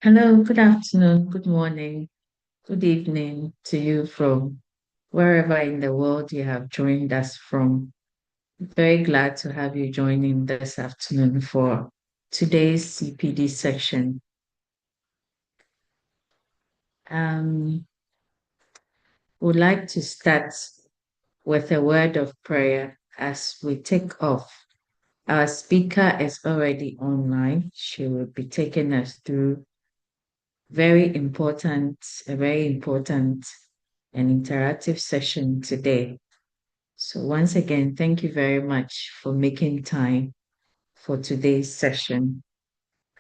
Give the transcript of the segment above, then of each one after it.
Hello, good afternoon, good morning, good evening to you from wherever in the world you have joined us from. Very glad to have you joining this afternoon for today's CPD section. Um, would like to start with a word of prayer as we take off. Our speaker is already online. She will be taking us through very important, a very important and interactive session today. So once again, thank you very much for making time for today's session.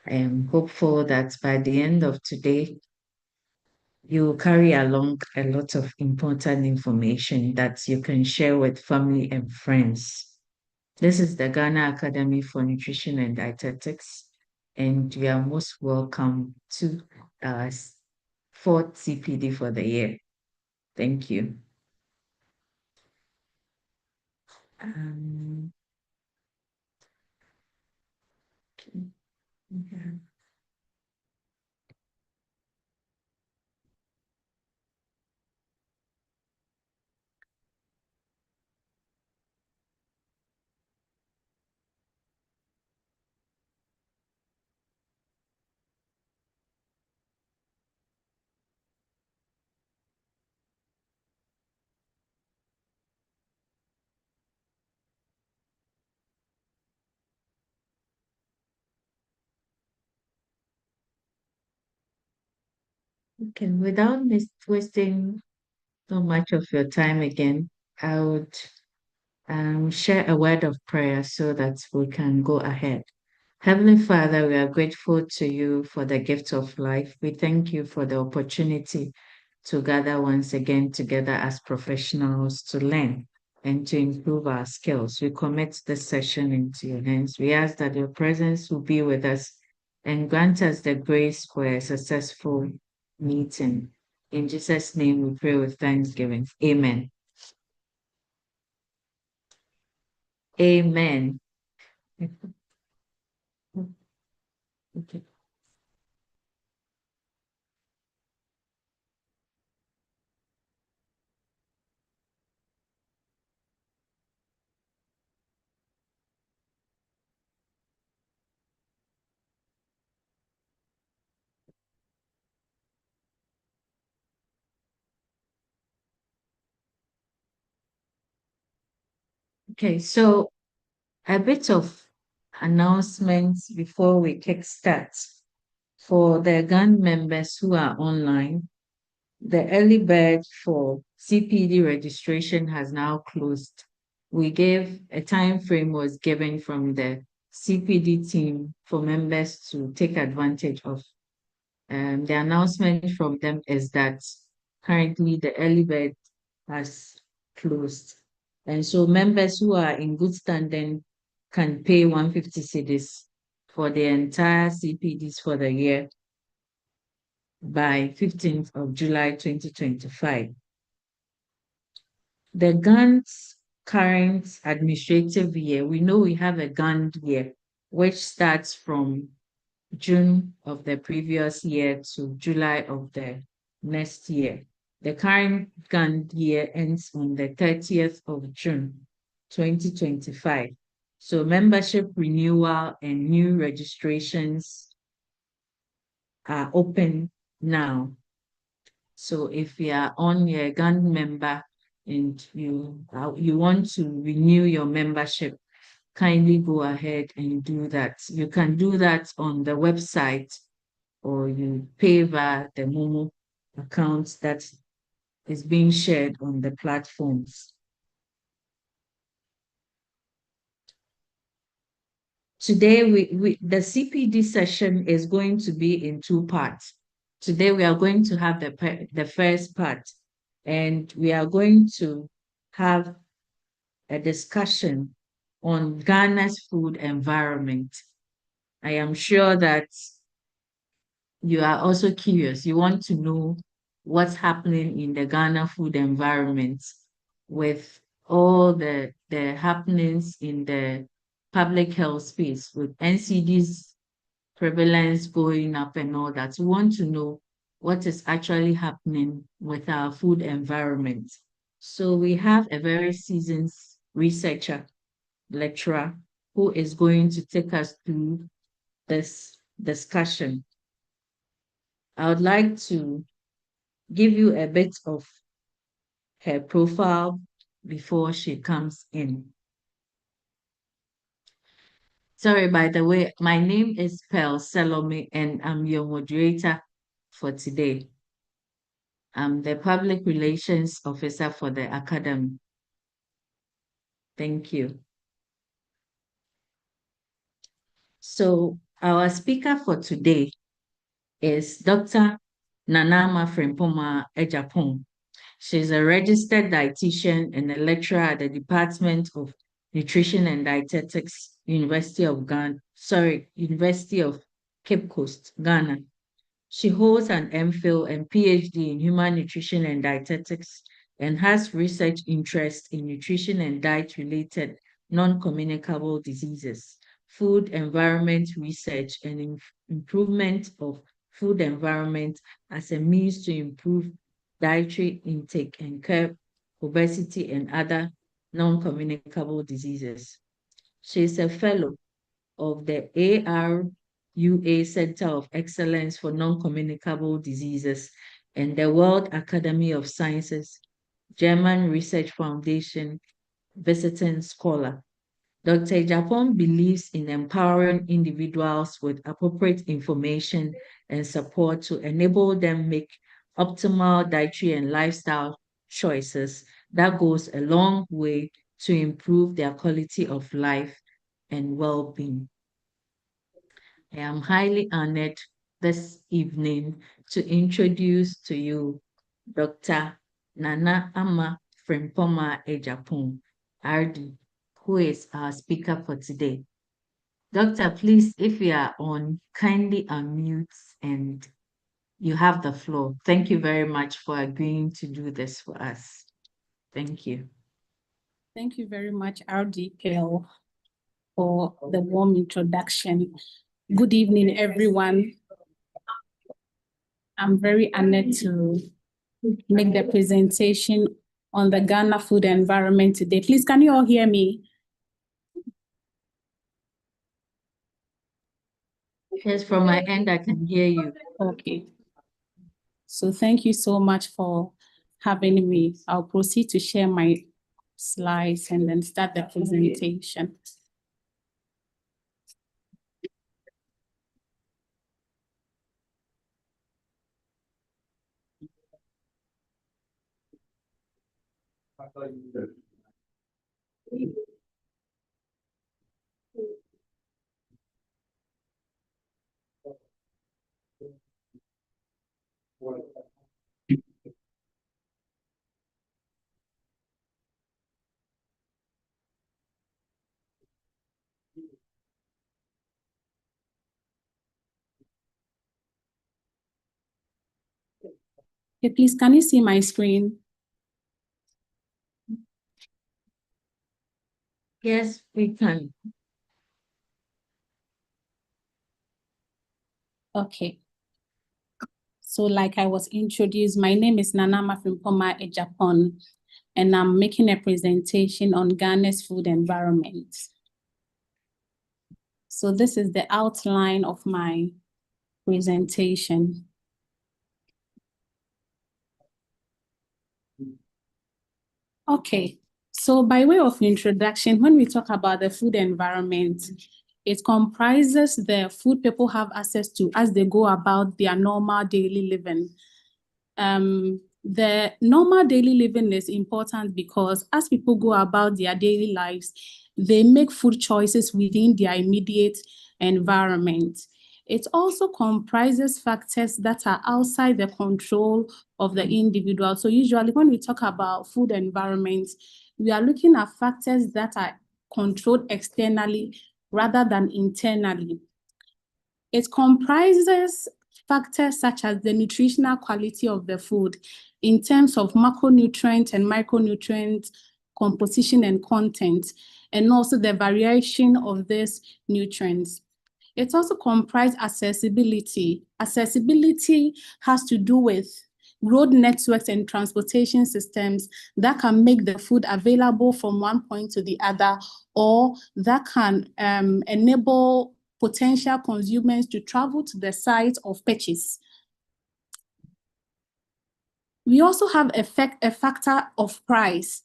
I am hopeful that by the end of today, you will carry along a lot of important information that you can share with family and friends. This is the Ghana Academy for Nutrition and Dietetics, and you are most welcome to our fourth CPD for the year. Thank you. Um, okay. Okay, without wasting so much of your time again, I would share a word of prayer so that we can go ahead. Heavenly Father, we are grateful to you for the gift of life. We thank you for the opportunity to gather once again together as professionals to learn and to improve our skills. We commit this session into your hands. We ask that your presence will be with us and grant us the grace for a successful meeting. In Jesus' name, we pray with thanksgiving. Amen. Amen. Okay. Okay, so a bit of announcements before we kickstart. For the GAN members who are online, the early bird for CPD registration has now closed. We gave a time frame was given from the CPD team for members to take advantage of. The announcement from them is that currently the early bird has closed. And so members who are in good standing can pay 150 cedis for the entire CPDs for the year by 15th of July 2025. The GAN's current administrative year, we know we have a GAN year, which starts from June of the previous year to July of the next year. The current GAN year ends on the 30th of June, 2025. So membership renewal and new registrations are open now. So if you are on your GAN member and you want to renew your membership, kindly go ahead and do that. You can do that on the website or you pay via the Momo account that is being shared on the platforms. Today, the CPD session is going to be in two parts. Today, we are going to have the first part, and we are going to have a discussion on Ghana's food environment. I am sure that you are also curious. You want to know what's happening in the Ghana food environment with all the happenings in the public health space with NCDs prevalence going up and all that. We want to know what is actually happening with our food environment. So we have a very seasoned researcher, lecturer, who is going to take us through this discussion. I would like to give you a bit of her profile before she comes in. Sorry, by the way, my name is Pearl Salome and I'm your moderator for today. I'm the Public Relations Officer for the Academy. Thank you. So our speaker for today is Dr. Nanama Frimpoma Ejapong. She's a registered dietitian and a lecturer at the Department of Nutrition and Dietetics, University of Cape Coast, Ghana. She holds an MPhil and PhD in Human Nutrition and Dietetics and has research interest in nutrition and diet-related non-communicable diseases, food environment research, and improvement of food environment as a means to improve dietary intake and curb obesity and other non-communicable diseases. She is a fellow of the ARUA Center of Excellence for Non-Communicable Diseases and the World Academy of Sciences, German Research Foundation visiting scholar. Dr. Ejapong believes in empowering individuals with appropriate information and support to enable them make optimal dietary and lifestyle choices that goes a long way to improve their quality of life and well-being. I am highly honored this evening to introduce to you Dr. Nana Ama Frimpoma Ejapong, RD, who is our speaker for today. Doctor, please, if you are on, kindly unmute and you have the floor. Thank you very much for agreeing to do this for us. Thank you. Thank you very much, RDPL, for the warm introduction. Good evening, everyone. I'm very honored to make the presentation on the Ghana food environment today. Please, can you all hear me? Yes, from my end, I can hear you. Okay. So thank you so much for having me. I'll proceed to share my slides and then start the presentation. Okay, please, can you see my screen? Yes, we can. Okay. So like I was introduced, my name is Nanama Frimpoma Ejapong, and I'm making a presentation on Ghana's food environment. So this is the outline of my presentation. Okay, so by way of introduction, when we talk about the food environment, it comprises the food people have access to as they go about their normal daily living. The normal daily living is important because as people go about their daily lives, they make food choices within their immediate environment. It also comprises factors that are outside the control of the individual. So usually when we talk about food environments, we are looking at factors that are controlled externally rather than internally. It comprises factors such as the nutritional quality of the food in terms of macronutrient and micronutrient composition and content, and also the variation of these nutrients. It also comprises accessibility. Accessibility has to do with road networks and transportation systems that can make the food available from one point to the other, or that can enable potential consumers to travel to the site of purchase. We also have a factor of price.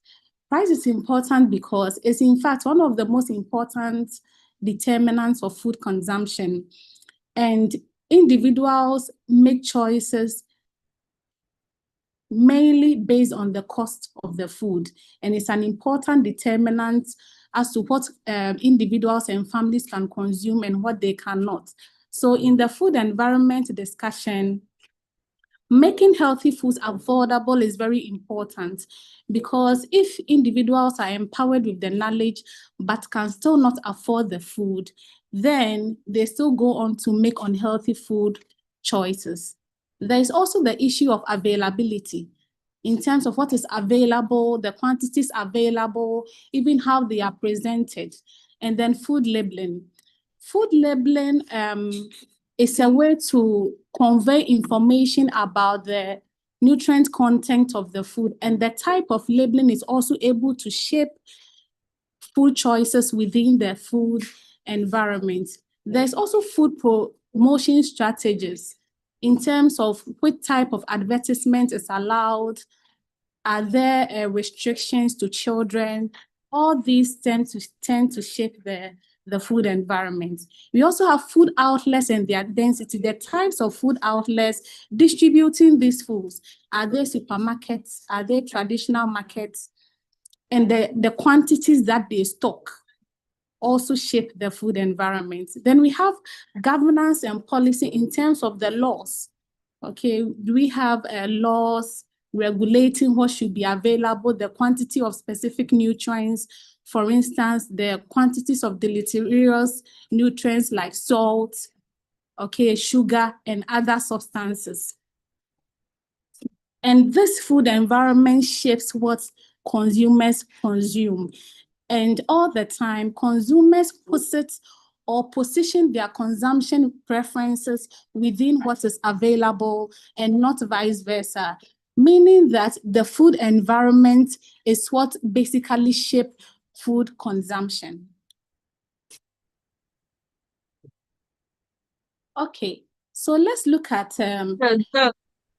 Price is important because it's in fact one of the most important determinants of food consumption. And individuals make choices mainly based on the cost of the food. And it's an important determinant as to what individuals and families can consume and what they cannot. So in the food environment discussion, making healthy foods affordable is very important, because if individuals are empowered with the knowledge but can still not afford the food, then they still go on to make unhealthy food choices. There is also the issue of availability in terms of what is available, the quantities available, even how they are presented, and then food labeling. Food labeling is a way to convey information about the nutrient content of the food, and the type of labeling is also able to shape food choices within the food environment. There's also food promotion strategies in terms of which type of advertisement is allowed. Are there restrictions to children? All these tend to shape the food environment. We also have food outlets and their density, the types of food outlets distributing these foods. Are they supermarkets? Are they traditional markets? And the quantities that they stock also shape the food environment. Then we have governance and policy in terms of the laws. Okay, do we have laws regulating what should be available, the quantity of specific nutrients, for instance, the quantities of deleterious nutrients like salt, okay, sugar, and other substances. And this food environment shapes what consumers consume. And all the time, consumers position their consumption preferences within what is available and not vice versa, meaning that the food environment is what basically shapes food consumption. Okay, so let's look at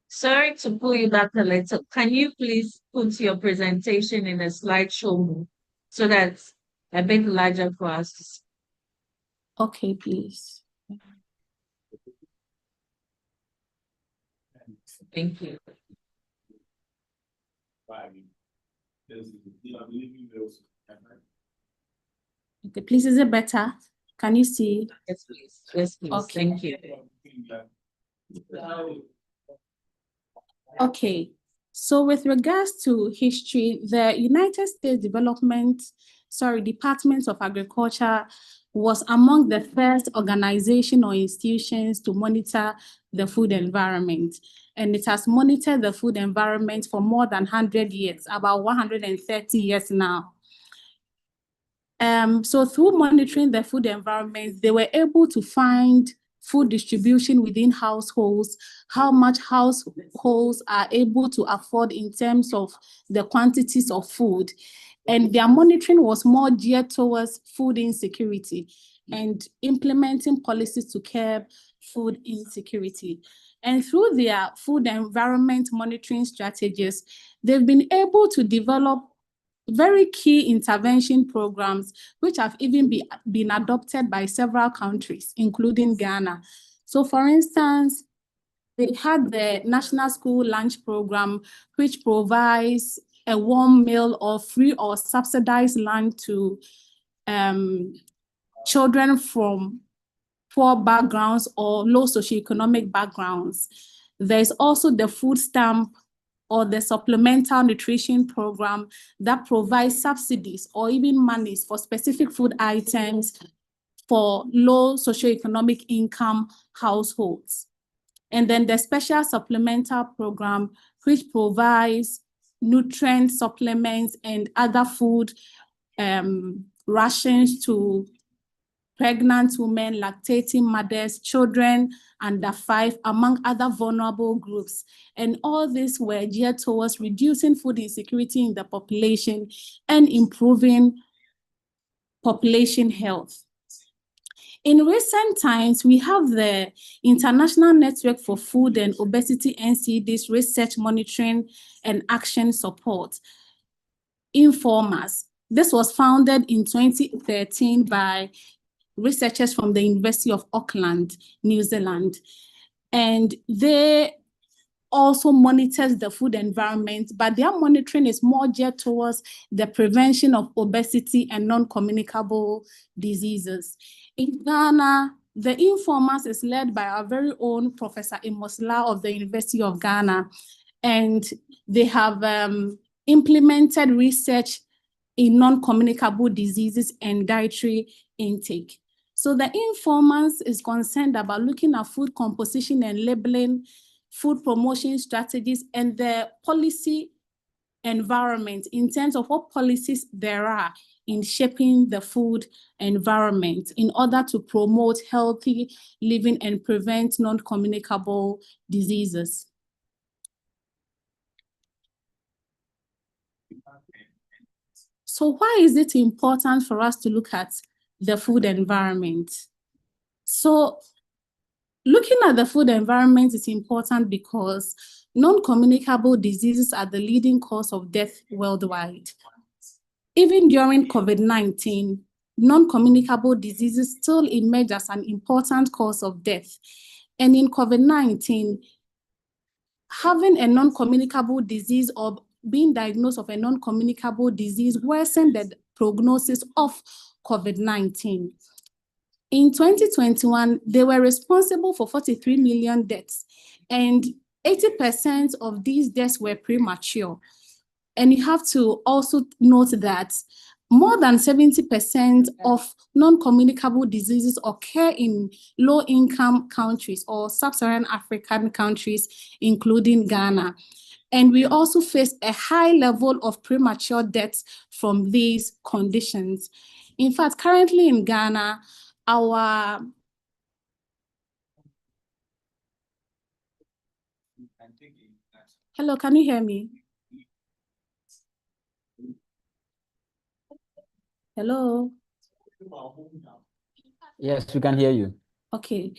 Sorry to pull you back a little. Can you please put your presentation in a slideshow mode so that's a bit larger for us to see? Okay, please. Thank you. Okay, please, is it better? Can you see? Yes, please. Yes, please. Okay. Thank you. Okay, so with regards to history, the United States Department of Agriculture was among the first organization or institutions to monitor the food environment. And it has monitored the food environment for more than 100 years, about 130 years now. So through monitoring the food environment, they were able to find food distribution within households, how much households are able to afford in terms of the quantities of food. And their monitoring was more geared towards food insecurity and implementing policies to curb food insecurity. And through their food environment monitoring strategies, they've been able to develop very key intervention programs, which have even been adopted by several countries, including Ghana. So for instance, they had the National School Lunch Program, which provides a warm meal or free or subsidized lunch to children from poor backgrounds or low socioeconomic backgrounds. There's also the food stamp or the supplemental nutrition program that provides subsidies or even monies for specific food items for low socioeconomic income households. And then the special supplemental program, which provides nutrient supplements and other food rations to pregnant women, lactating mothers, children under 5, among other vulnerable groups. And all these were geared towards reducing food insecurity in the population and improving population health. In recent times, we have the International Network for Food and Obesity NCDs Research Monitoring and Action Support, INFORMAS. This was founded in 2013 by researchers from the University of Auckland, New Zealand. And they also monitors the food environment, but their monitoring is more geared towards the prevention of obesity and non-communicable diseases. In Ghana, the INFORMAS is led by our very own Professor Imosla of the University of Ghana, and they have implemented research in non-communicable diseases and dietary intake. So the INFORMAS is concerned about looking at food composition and labeling, food promotion strategies, and the policy environment in terms of what policies there are in shaping the food environment in order to promote healthy living and prevent non-communicable diseases. So why is it important for us to look at the food environment? So looking at the food environment is important because non-communicable diseases are the leading cause of death worldwide. Even during COVID-19, non-communicable diseases still emerge as an important cause of death. And in COVID-19, having a non-communicable disease or being diagnosed of a non-communicable disease worsened the prognosis of COVID-19. In 2021, they were responsible for 43 million deaths, and 80% of these deaths were premature. And you have to also note that more than 70% of non-communicable diseases occur in low-income countries or sub-Saharan African countries, including Ghana. And we also face a high level of premature deaths from these conditions. In fact, currently in Ghana, hello, can you hear me? Hello? Yes, we can hear you. Okay,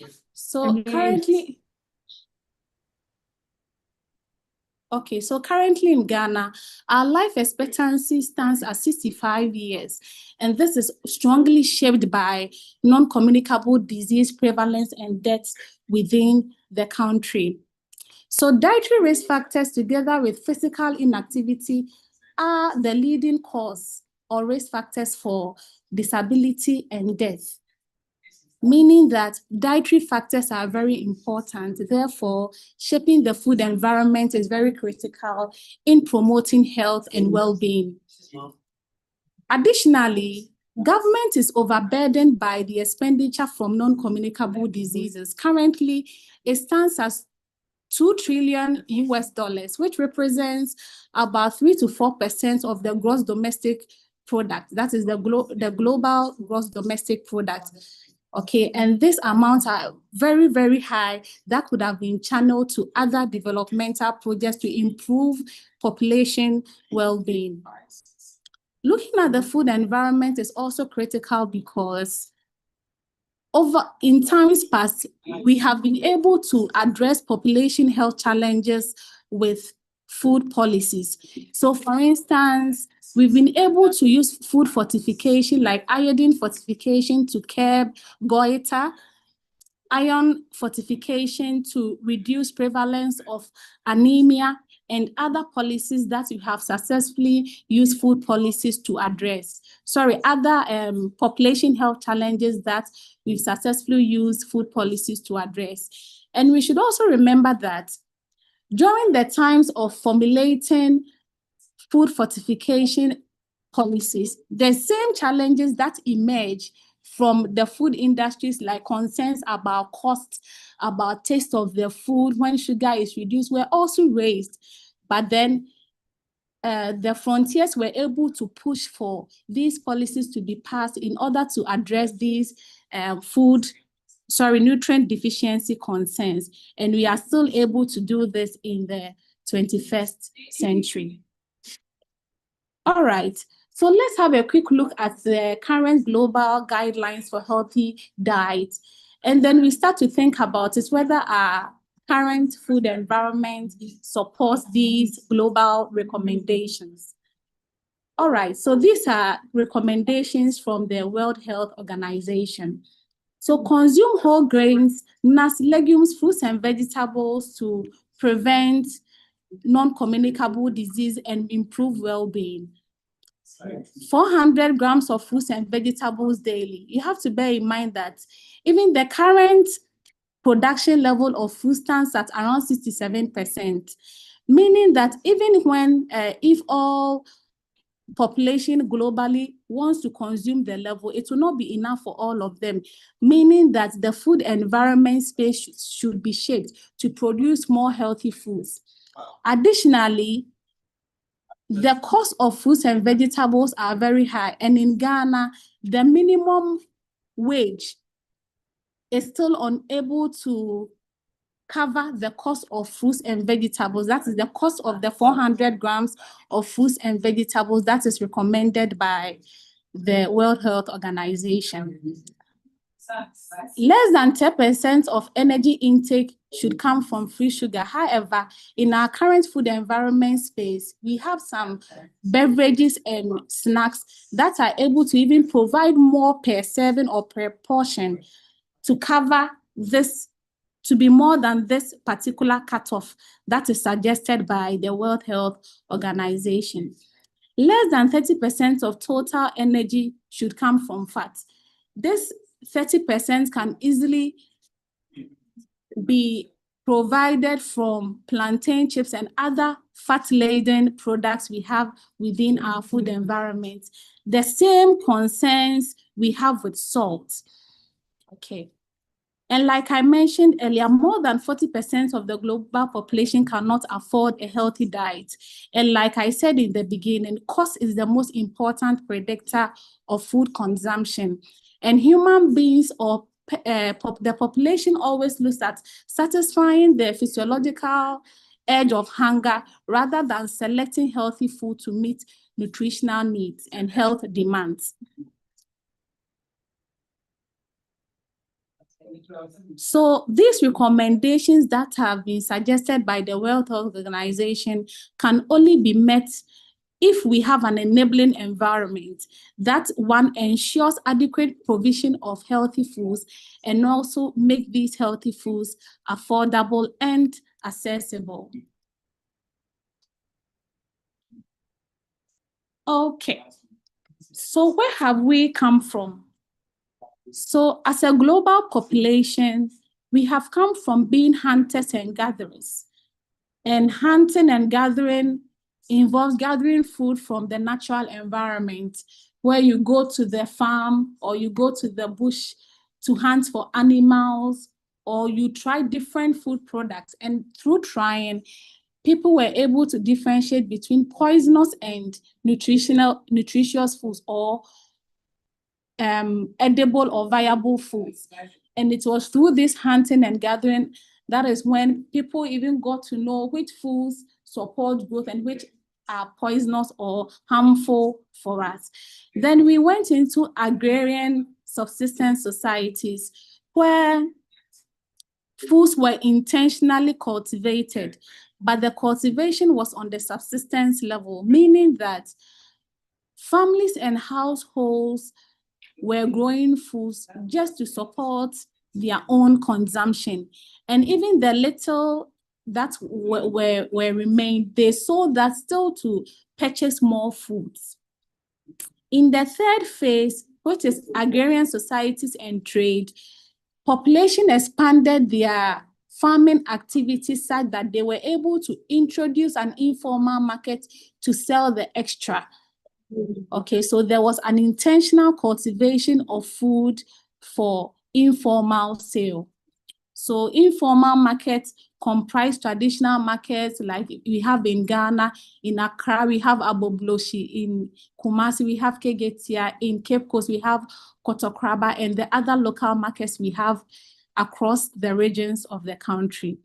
so currently in Ghana, our life expectancy stands at 65 years, and this is strongly shaped by non-communicable disease prevalence and deaths within the country. So dietary risk factors together with physical inactivity are the leading cause or risk factors for disability and death, meaning that dietary factors are very important. Therefore, shaping the food environment is very critical in promoting health and well-being. Additionally, government is overburdened by the expenditure from non-communicable diseases. Currently, it stands as $2 trillion, which represents about 3 to 4% of the gross domestic product. That is the global gross domestic product. Okay, and these amounts are very, very high that could have been channeled to other developmental projects to improve population well-being. Looking at the food environment is also critical because in times past, we have been able to address population health challenges with food policies. So for instance, we've been able to use food fortification like iodine fortification to curb goiter, iron fortification to reduce prevalence of anemia, and other policies that we have successfully used food policies to address. Other population health challenges that we've successfully used food policies to address. And we should also remember that during the times of formulating food fortification policies, the same challenges that emerge from the food industries, like concerns about cost, about taste of the food when sugar is reduced, were also raised. But then the frontiers were able to push for these policies to be passed in order to address these nutrient deficiency concerns. And we are still able to do this in the 21st century. All right, so let's have a quick look at the current global guidelines for healthy diet. And then we start to think about it, whether our current food environment supports these global recommendations. All right, so these are recommendations from the World Health Organization. So consume whole grains, nuts, legumes, fruits, and vegetables to prevent non-communicable disease and improve well-being. 400 grams of fruits and vegetables daily. You have to bear in mind that even the current production level of food stands at around 67%, meaning that even when, if all population globally wants to consume the level, it will not be enough for all of them, meaning that the food environment space should be shaped to produce more healthy foods. Additionally, the cost of fruits and vegetables are very high, and in Ghana, the minimum wage is still unable to cover the cost of fruits and vegetables. That is the cost of the 400 grams of fruits and vegetables that is recommended by the World Health Organization. Less than 10% of energy intake should come from free sugar. However, in our current food environment space, we have some beverages and snacks that are able to even provide more per serving or per portion to cover this, to be more than this particular cutoff that is suggested by the World Health Organization. Less than 30% of total energy should come from fat. This 30% can easily be provided from plantain chips and other fat-laden products we have within our food environment. The same concerns we have with salt. Okay. And like I mentioned earlier, more than 40% of the global population cannot afford a healthy diet. And like I said in the beginning, cost is the most important predictor of food consumption. And human beings or the population always looks at satisfying the physiological urge of hunger rather than selecting healthy food to meet nutritional needs and health demands. So these recommendations that have been suggested by the World Health Organization can only be met if we have an enabling environment that one ensures adequate provision of healthy foods and also make these healthy foods affordable and accessible. Okay, so where have we come from? So as a global population, we have come from being hunters and gatherers. And hunting and gathering involves gathering food from the natural environment, where you go to the farm or you go to the bush to hunt for animals, or you try different food products. And through trying, people were able to differentiate between poisonous and nutritious foods, or edible or viable foods. And it was through this hunting and gathering that is when people even got to know which foods support growth and which are poisonous or harmful for us. Then we went into agrarian subsistence societies where foods were intentionally cultivated, but the cultivation was on the subsistence level, meaning that families and households were growing foods just to support their own consumption. And even the little that were remained, they sold that still to purchase more foods. In the third phase, which is agrarian societies and trade, population expanded their farming activities such that they were able to introduce an informal market to sell the extra. Okay, so there was an intentional cultivation of food for informal sale. So informal markets comprise traditional markets like we have in Ghana, in Accra, we have Abobloshi, in Kumasi, we have Kegetia, in Cape Coast, we have Kotokraba, and the other local markets we have across the regions of the country.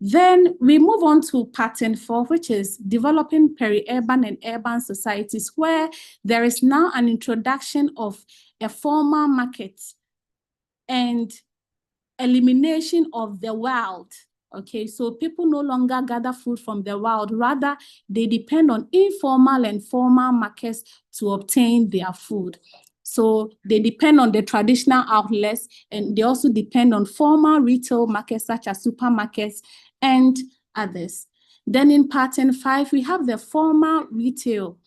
Then we move on to pattern 4, which is developing peri-urban and urban societies, where there is now an introduction of a formal market and elimination of the wild. Okay, so people no longer gather food from the wild, rather they depend on informal and formal markets to obtain their food. So they depend on the traditional outlets, and they also depend on formal retail markets such as supermarkets and others. Then in pattern 5, we have the formal retail,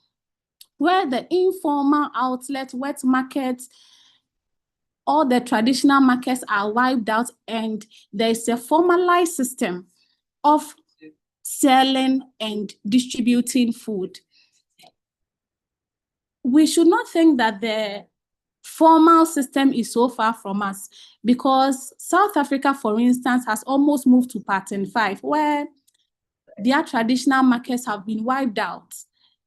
where the informal outlet, wet markets, all the traditional markets are wiped out, and there's a formalized system of selling and distributing food. We should not think that the formal system is so far from us, because South Africa, for instance, has almost moved to pattern 5, where their traditional markets have been wiped out.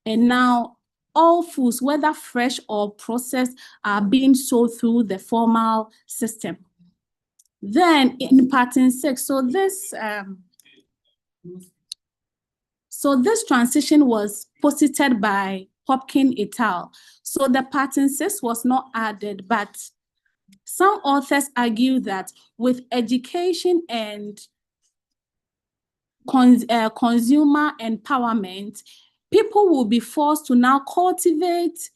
And now all foods, whether fresh or processed, are being sold through the formal system. Then in pattern 6, so this transition was posited by Hopkins et al. So the pattern 6 was not added, but some authors argue that with education and consumer empowerment, people will be forced to now cultivate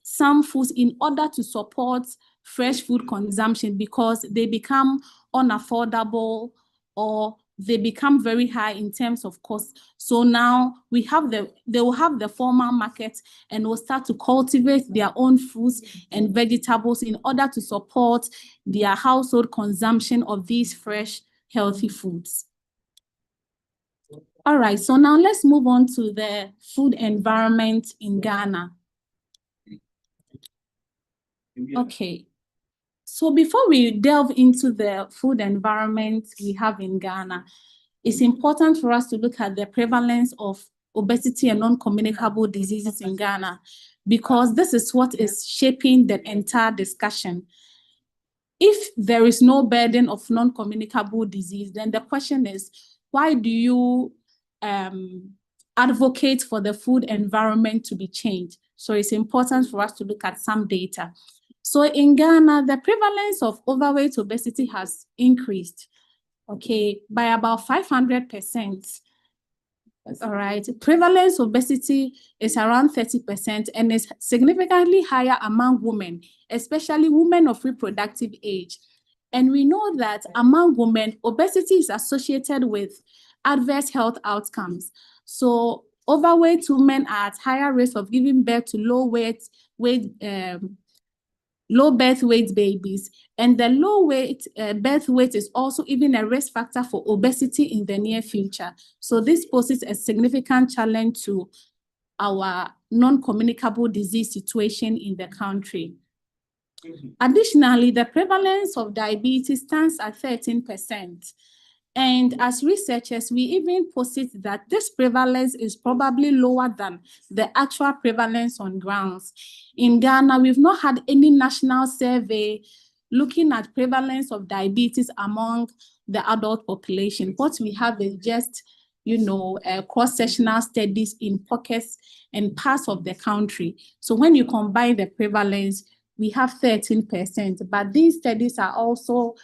some foods in order to support fresh food consumption, because they become unaffordable or they become very high in terms of cost. So now they will have the formal market and will start to cultivate their own fruits and vegetables in order to support their household consumption of these fresh, healthy foods. All right, so now let's move on to the food environment in Ghana. Okay, so before we delve into the food environment we have in Ghana, it's important for us to look at the prevalence of obesity and non-communicable diseases in Ghana, because this is what is shaping the entire discussion. If there is no burden of non-communicable disease, then the question is, why do you advocate for the food environment to be changed? So it's important for us to look at some data. So in Ghana, the prevalence of overweight obesity has increased, okay, by about 500%. All right, prevalence of obesity is around 30% and is significantly higher among women, especially women of reproductive age. And we know that among women, obesity is associated with adverse health outcomes. So overweight women are at higher risk of giving birth to low birth weight babies, and the low birth weight is also even a risk factor for obesity in the near future. So this poses a significant challenge to our non-communicable disease situation in the country. Additionally, the prevalence of diabetes stands at 13%. And as researchers, we even posit that this prevalence is probably lower than the actual prevalence on grounds. In Ghana, we've not had any national survey looking at prevalence of diabetes among the adult population. What we have is just, cross-sectional studies in pockets and parts of the country. So when you combine the prevalence, we have 13%, but these studies are also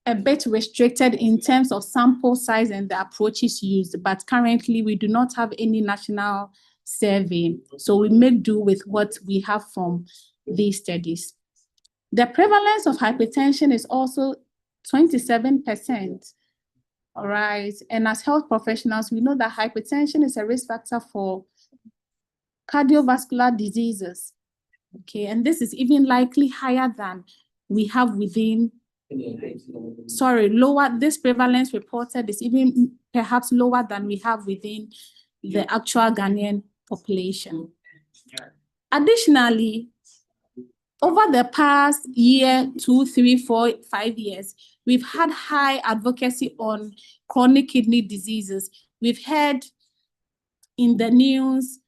a bit restricted in terms of sample size and the approaches used, but currently we do not have any national survey. So we make do with what we have from these studies. The prevalence of hypertension is also 27%. All right, and as health professionals, we know that hypertension is a risk factor for cardiovascular diseases. Okay, and this is even likely higher than we have within this prevalence reported is even perhaps lower than we have within the actual Ghanaian population. Additionally, over the past year, 2, 3, 4, 5 years, we've had high advocacy on chronic kidney diseases. We've heard in the news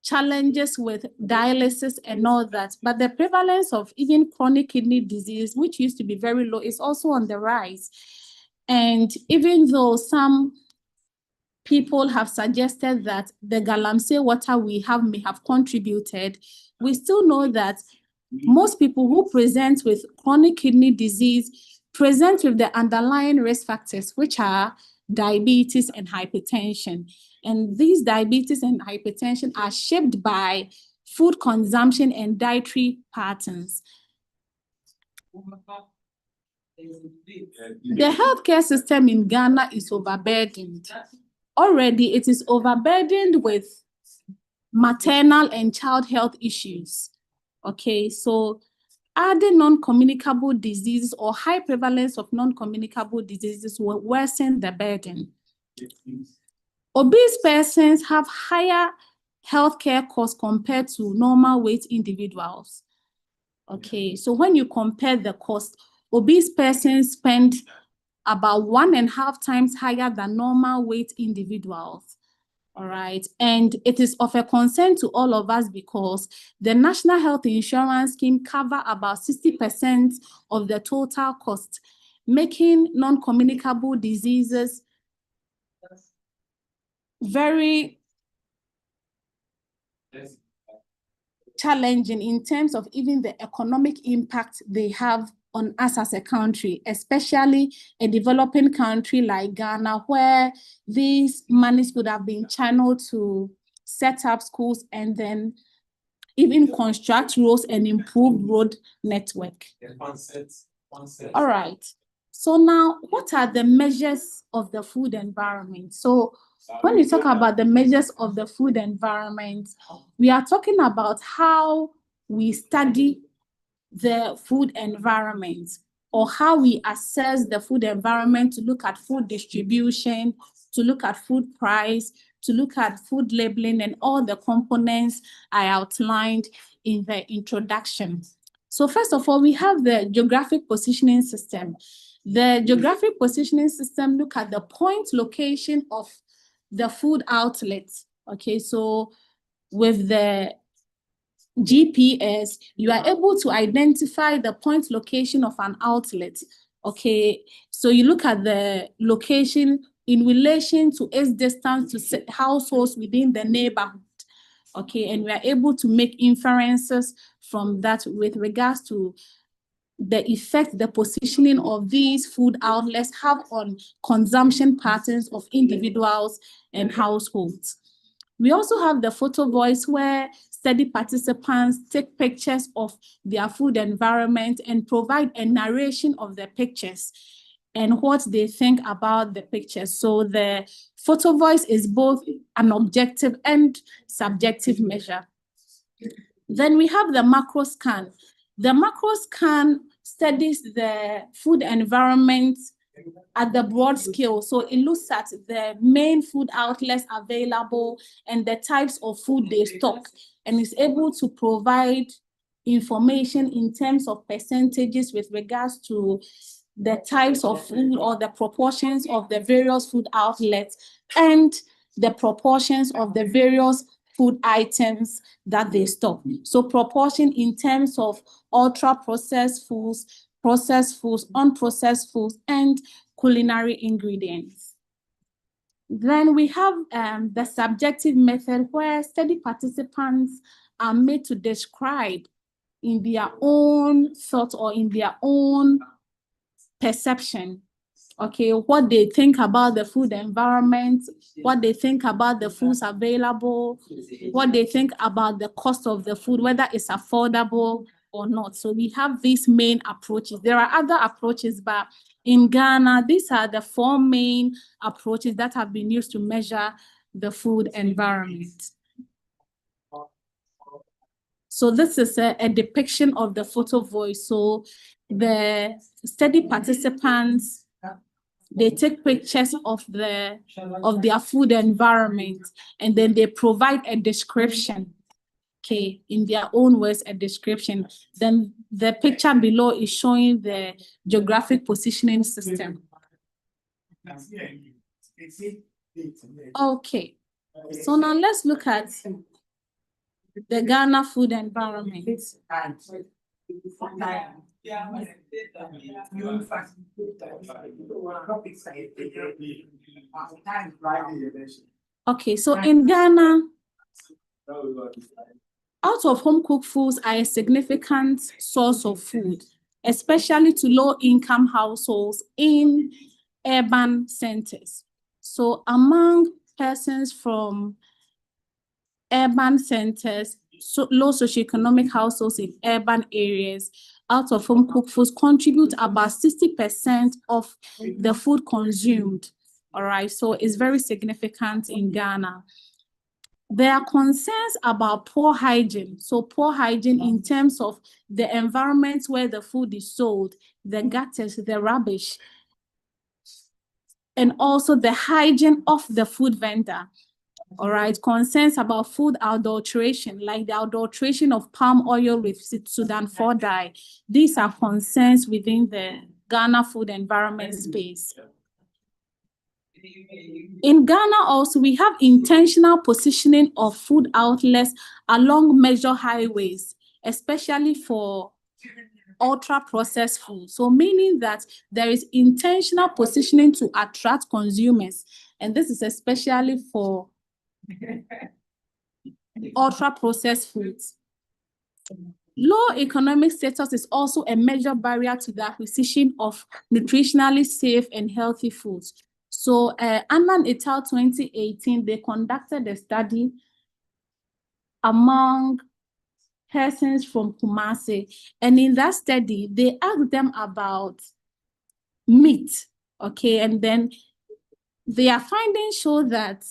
challenges with dialysis and all that, but the prevalence of even chronic kidney disease, which used to be very low, is also on the rise. And even though some people have suggested that the galamsey water we have may have contributed, we still know that most people who present with chronic kidney disease present with the underlying risk factors, which are diabetes and hypertension. And these diabetes and hypertension are shaped by food consumption and dietary patterns. The healthcare system in Ghana is overburdened. Already, it is overburdened with maternal and child health issues. Okay, so adding non-communicable diseases or high prevalence of non-communicable diseases will worsen the burden. Obese persons have higher healthcare costs compared to normal weight individuals. Okay, so when you compare the cost, obese persons spend about 1.5 times higher than normal weight individuals. All right, and it is of a concern to all of us because the National Health Insurance Scheme covers about 60% of the total cost, making non-communicable diseases very challenging in terms of even the economic impact they have on us as a country, especially a developing country like Ghana, where these monies would have been channeled to set up schools and then even construct roads and improve road network. All right. So now, what are the measures of the food environment? So when we talk about the measures of the food environment, we are talking about how we study the food environment or how we assess the food environment to look at food distribution, to look at food price, to look at food labeling and all the components I outlined in the introduction. So first of all, we have the geographic positioning system. The geographic positioning system look at the point location of the food outlet. Okay, so with the GPS, you are able to identify the point location of an outlet. Okay, so you look at the location in relation to its distance to households within the neighborhood. Okay, and we are able to make inferences from that with regards to the effect the positioning of these food outlets have on consumption patterns of individuals and households. We also have the photo voice where study participants take pictures of their food environment and provide a narration of the pictures and what they think about the pictures. So the photo voice is both an objective and subjective measure. Then we have the macro scan. The macro scan studies the food environment at the broad scale. So it looks at the main food outlets available and the types of food they stock, and is able to provide information in terms of percentages with regards to the types of food or the proportions of the various food outlets and the proportions of the various food items that they stock. So proportion in terms of ultra-processed foods, processed foods, unprocessed foods, and culinary ingredients. Then we have the subjective method where study participants are made to describe in their own thought or in their own perception, okay, what they think about the food environment, what they think about the foods available, what they think about the cost of the food, whether it's affordable or not. So we have these main approaches. There are other approaches, but in Ghana, these are the 4 main approaches that have been used to measure the food environment. So this is a depiction of the photo voice. So the study participants, they take pictures of their food environment, and then they provide a description. okay, in their own words, a description. Then the picture below is showing the geographic positioning system. Okay, so now let's look at the Ghana food environment. Okay, so in Ghana, out-of-home cooked foods are a significant source of food, especially to low-income households in urban centers. So among persons from urban centers, low socioeconomic households in urban areas, out-of-home cooked foods contribute about 60% of the food consumed. All right, so it's very significant in Ghana. There are concerns about poor hygiene. So poor hygiene in terms of the environment where the food is sold, the gutters, the rubbish, and also the hygiene of the food vendor. All right, concerns about food adulteration, like the adulteration of palm oil with Sudan 4 dye. These are concerns within the Ghana food environment space. In Ghana also, we have intentional positioning of food outlets along major highways, especially for ultra-processed food. So meaning that there is intentional positioning to attract consumers. And this is especially for ultra-processed foods. Low economic status is also a major barrier to the acquisition of nutritionally safe and healthy foods. So Annan et al. 2018, they conducted a study among persons from Kumasi. And in that study, they asked them about meat, okay? And then their findings show that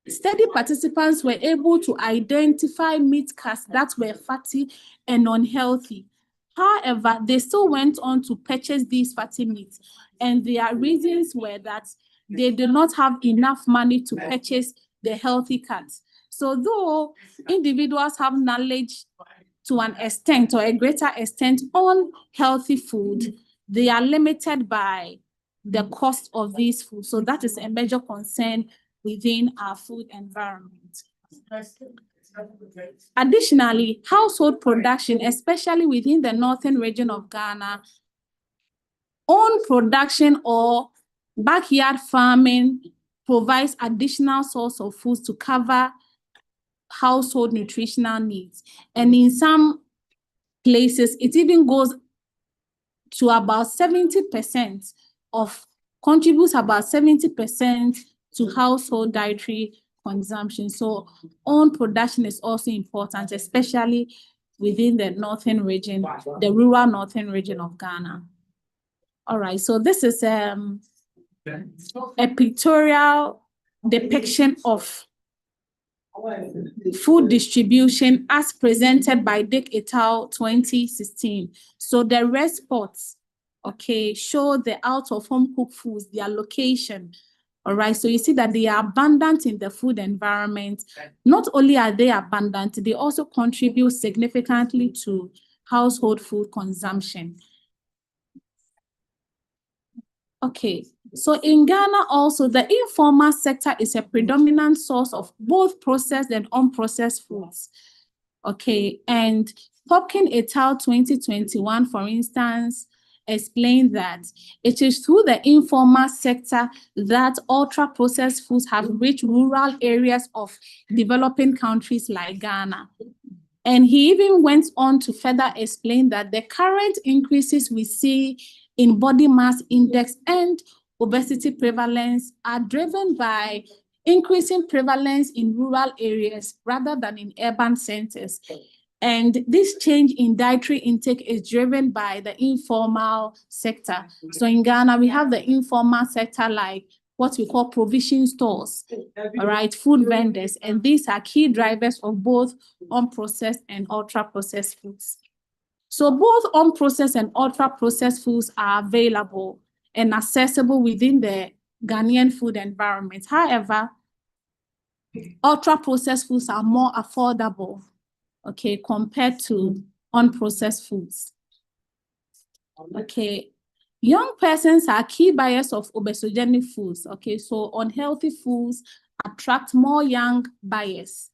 study participants were able to identify meat cuts that were fatty and unhealthy. However, they still went on to purchase these fatty meats, and their reasons were that they did not have enough money to purchase the healthy cuts. So though individuals have knowledge to an extent or a greater extent on healthy food, they are limited by the cost of these foods. So that is a major concern within our food environment. Additionally, household production, especially within the northern region of Ghana, own production or backyard farming provides additional source of foods to cover household nutritional needs. And in some places, it even goes to about 70% of, contributes about 70% to household dietary consumption. So own production is also important, especially within the northern region, the rural northern region of Ghana. All right, so this is a pictorial depiction of food distribution as presented by Dick et al. 2016. So the red spots, okay, show the out-of-home cooked foods, their location. All right, so you see that they are abundant in the food environment. Not only are they abundant, they also contribute significantly to household food consumption. Okay, so in Ghana also, the informal sector is a predominant source of both processed and unprocessed foods. Okay, and Hopkins et al. 2021, for instance, explained that it is through the informal sector that ultra-processed foods have reached rural areas of developing countries like Ghana. And he even went on to further explain that the current increases we see in body mass index and obesity prevalence are driven by increasing prevalence in rural areas rather than in urban centers. And this change in dietary intake is driven by the informal sector. So in Ghana, we have the informal sector like what we call provision stores, all right, food vendors, and these are key drivers of both unprocessed and ultra-processed foods. So both unprocessed and ultra-processed foods are available and accessible within the Ghanaian food environment. However, ultra-processed foods are more affordable okay, compared to unprocessed foods. Okay, young persons are key buyers of obesogenic foods. Okay, so unhealthy foods attract more young buyers,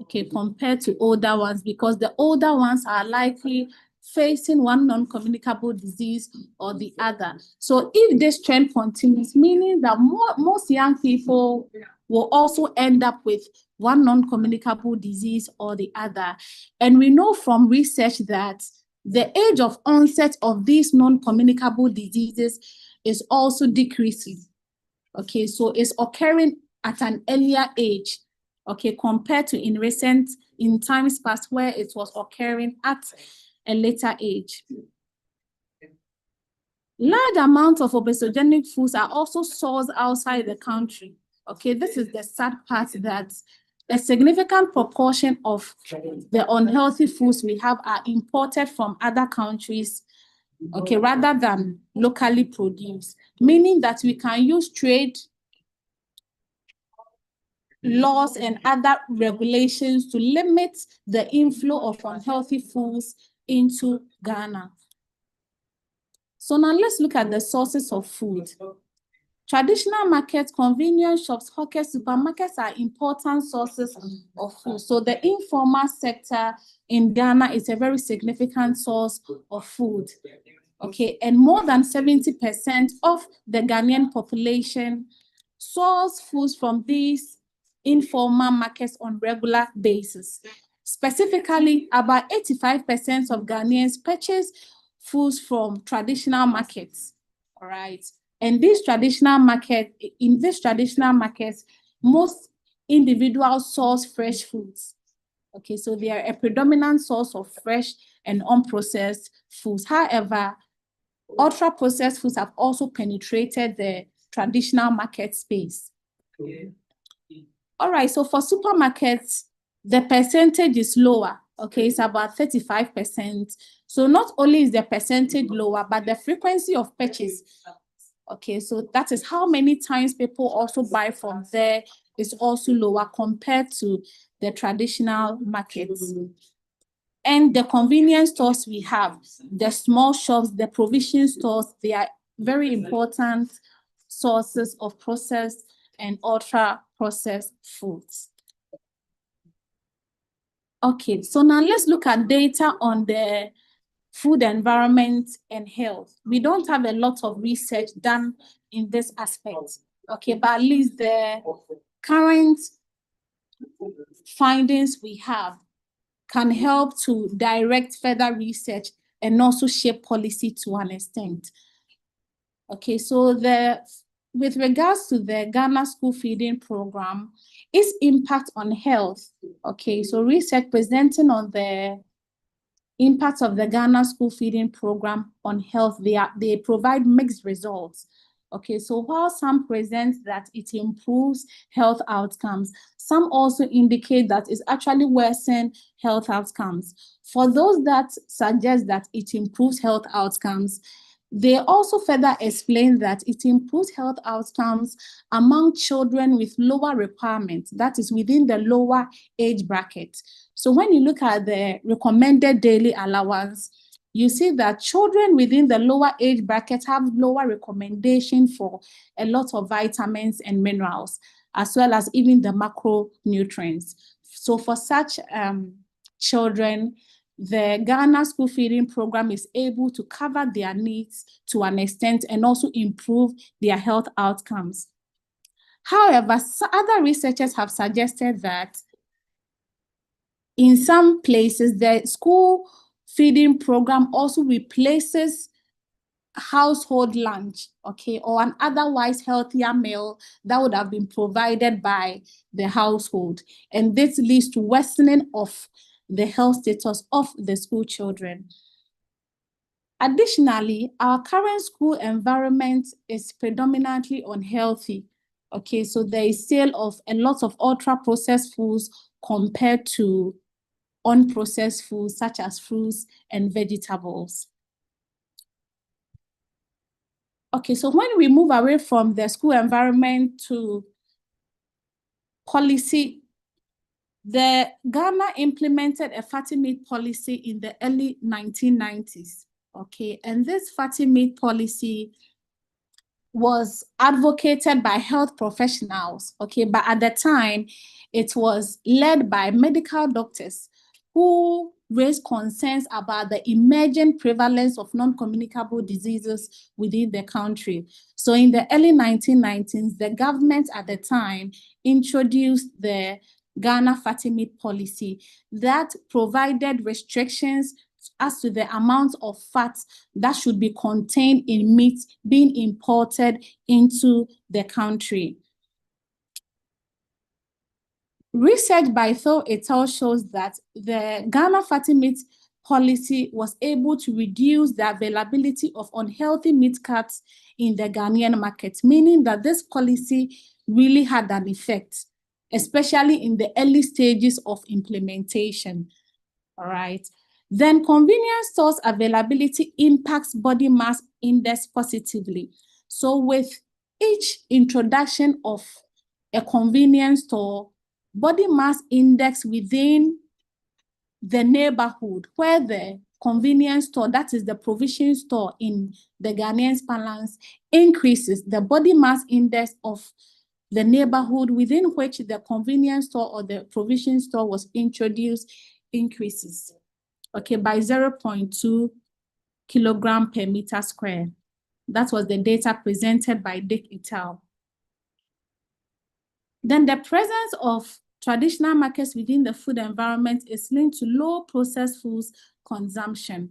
okay, compared to older ones, because the older ones are likely facing one non-communicable disease or the other. So if this trend continues, meaning that most young people will also end up with one non-communicable disease or the other. And we know from research that the age of onset of these non-communicable diseases is also decreasing. Okay, so it's occurring at an earlier age, okay, compared to in times past where it was occurring at a later age. Large amounts of obesogenic foods are also sourced outside the country. Okay, this is the sad part, that a significant proportion of the unhealthy foods we have are imported from other countries, okay, rather than locally produced, meaning that we can use trade laws and other regulations to limit the inflow of unhealthy foods into Ghana. So now let's look at the sources of food. Traditional markets, convenience shops, hawkers, supermarkets are important sources of food. So the informal sector in Ghana is a very significant source of food. Okay, and more than 70% of the Ghanaian population source foods from these informal markets on regular basis. Specifically, about 85% of Ghanaians purchase foods from traditional markets. All right. And in these traditional markets, most individuals source fresh foods. Okay, so they are a predominant source of fresh and unprocessed foods. However, ultra-processed foods have also penetrated the traditional market space. All right, so for supermarkets, the percentage is lower. Okay, it's about 35%. So not only is the percentage lower, but the frequency of purchase. Okay, so that is how many times people also buy from there is also lower compared to the traditional markets. And the convenience stores we have, the small shops, the provision stores, they are very important sources of processed and ultra-processed foods. Okay, so now let's look at data on the food environment and health. We don't have a lot of research done in this aspect, okay, but at least the current findings we have can help to direct further research and also shape policy to an extent. Okay, so with regards to the Ghana School Feeding Program, its impact on health. Okay, so research presenting on the impact of the Ghana School Feeding Program on health, they provide mixed results. Okay, so while some present that it improves health outcomes, some also indicate that it's actually worsen health outcomes. For those that suggest that it improves health outcomes, they also further explain that it improves health outcomes among children with lower requirements, that is within the lower age bracket. So when you look at the recommended daily allowance, you see that children within the lower age bracket have lower recommendation for a lot of vitamins and minerals, as well as even the macronutrients. So for such children, the Ghana School Feeding Program is able to cover their needs to an extent and also improve their health outcomes. However, other researchers have suggested that in some places, the school feeding program also replaces household lunch, okay, or an otherwise healthier meal that would have been provided by the household. And this leads to worsening of the health status of the school children. Additionally, our current school environment is predominantly unhealthy. Okay, so there is sale of a lot of ultra-processed foods compared to unprocessed foods such as fruits and vegetables. Okay, so when we move away from the school environment to policy The Ghana implemented a fatty meat policy in the early 1990s. Okay, and this fatty meat policy was advocated by health professionals, okay, but at the time, it was led by medical doctors who raised concerns about the emerging prevalence of non-communicable diseases within the country. So in the early 1990s, the government at the time introduced the Ghana fatty meat policy that provided restrictions as to the amount of fat that should be contained in meat being imported into the country. Research by Thor et al. Shows that the Ghana fatty meat policy was able to reduce the availability of unhealthy meat cuts in the Ghanaian market, meaning that this policy really had an effect, especially in the early stages of implementation. All right. Then convenience stores availability impacts body mass index positively. So with each introduction of a convenience store, body mass index within the neighborhood where the convenience store, that is the provision store in the Ghanaian balance, increases, the body mass index of the neighborhood within which the convenience store or the provision store was introduced increases, okay, by 0.2 kilogram per meter square. That was the data presented by Dick et al. Then the presence of traditional markets within the food environment is linked to low processed foods consumption.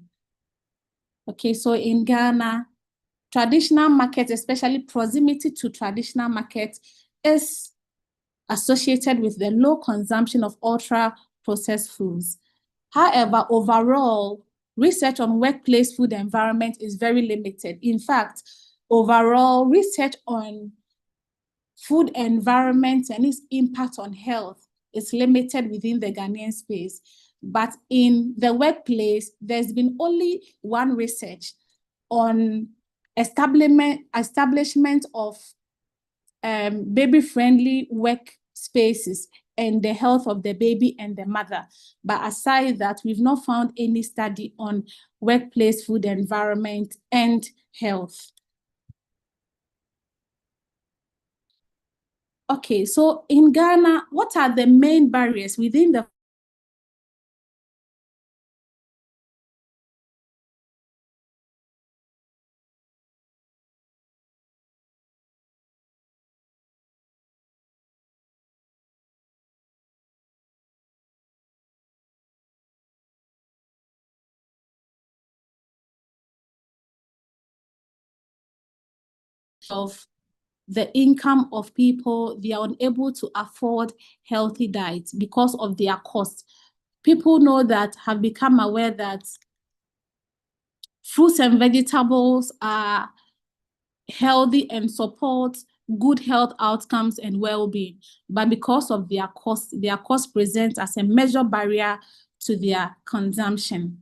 Okay, so in Ghana, traditional markets, especially proximity to traditional markets, is associated with the low consumption of ultra-processed foods. However, overall, research on workplace food environment is very limited. In fact, overall research on food environment and its impact on health is limited within the Ghanaian space. But in the workplace, there's been only one research on establishment of baby-friendly workspaces and the health of the baby and the mother. But aside that, we've not found any study on workplace food environment and health. Okay, so in Ghana, what are the main barriers within the of the income of people, they are unable to afford healthy diets because of their cost. People know that, have become aware that fruits and vegetables are healthy and support good health outcomes and well-being, but because of their cost presents as a major barrier to their consumption.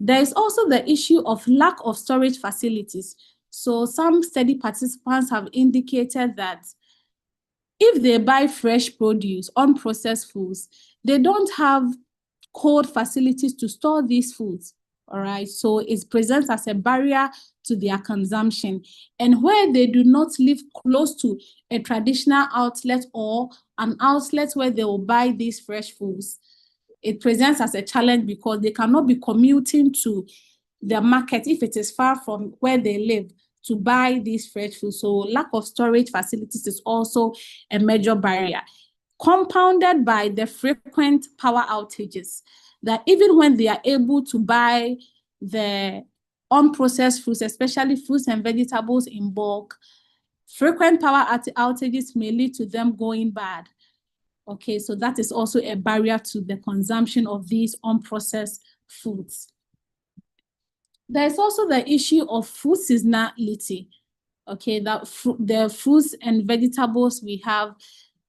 There is also the issue of lack of storage facilities. So some study participants have indicated that if they buy fresh produce, unprocessed foods, they don't have cold facilities to store these foods. All right, so it presents as a barrier to their consumption. And where they do not live close to a traditional outlet or an outlet where they will buy these fresh foods, it presents as a challenge because they cannot be commuting to the market if it is far from where they live to buy these fresh foods. So lack of storage facilities is also a major barrier, compounded by the frequent power outages, that even when they are able to buy the unprocessed foods, especially fruits and vegetables in bulk, frequent power outages may lead to them going bad. Okay, so that is also a barrier to the consumption of these unprocessed foods. There is also the issue of food seasonality. Okay, that the fruits and vegetables we have,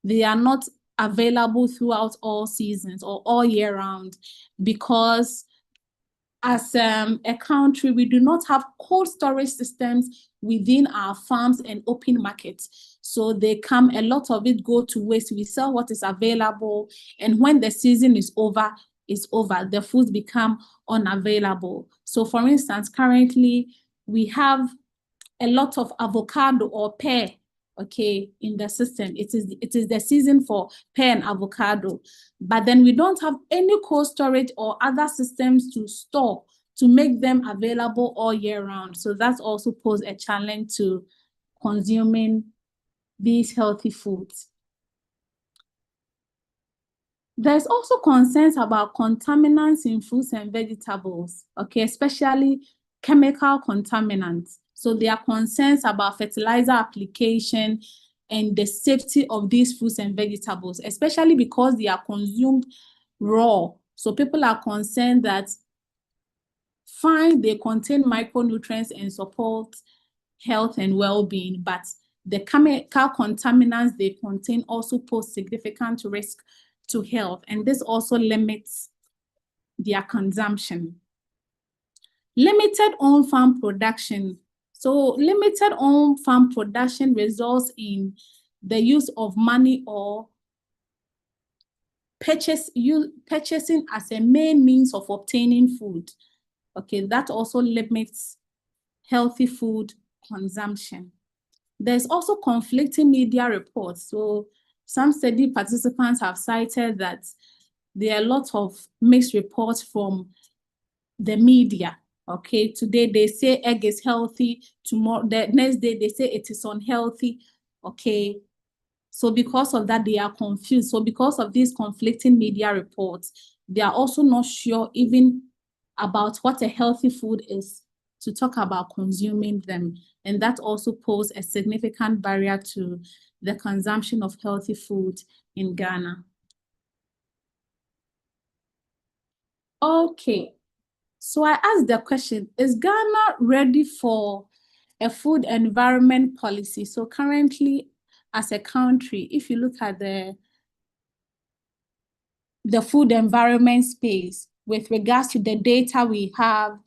they are not available throughout all seasons or all year round because as a country, we do not have cold storage systems within our farms and open markets. So they come, a lot of it go to waste. We sell what is available, and when the season is over, the foods become unavailable. So for instance, currently we have a lot of avocado or pear, okay, in the system. It is the season for pear and avocado, but then we don't have any cold storage or other systems to store to make them available all year round. So that's also pose a challenge to consuming these healthy foods. There's also concerns about contaminants in fruits and vegetables, okay, especially chemical contaminants. So there are concerns about fertilizer application and the safety of these fruits and vegetables, especially because they are consumed raw. So people are concerned that fine, they contain micronutrients and support health and well-being, but the chemical contaminants they contain also pose significant risk to health, and this also limits their consumption. Limited on-farm production. So limited on-farm production results in the use of money or purchasing as a main means of obtaining food. Okay, that also limits healthy food consumption. There's also conflicting media reports. So some study participants have cited that there are a lot of mixed reports from the media. Okay, today they say egg is healthy, tomorrow, the next day they say it is unhealthy. Okay, so because of that, they are confused. So because of these conflicting media reports, they are also not sure even about what a healthy food is to talk about consuming them. And that also poses a significant barrier to the consumption of healthy food in Ghana. Okay, so I asked the question, is Ghana ready for a food environment policy? So currently, as a country, if you look at the food environment space with regards to the data we have,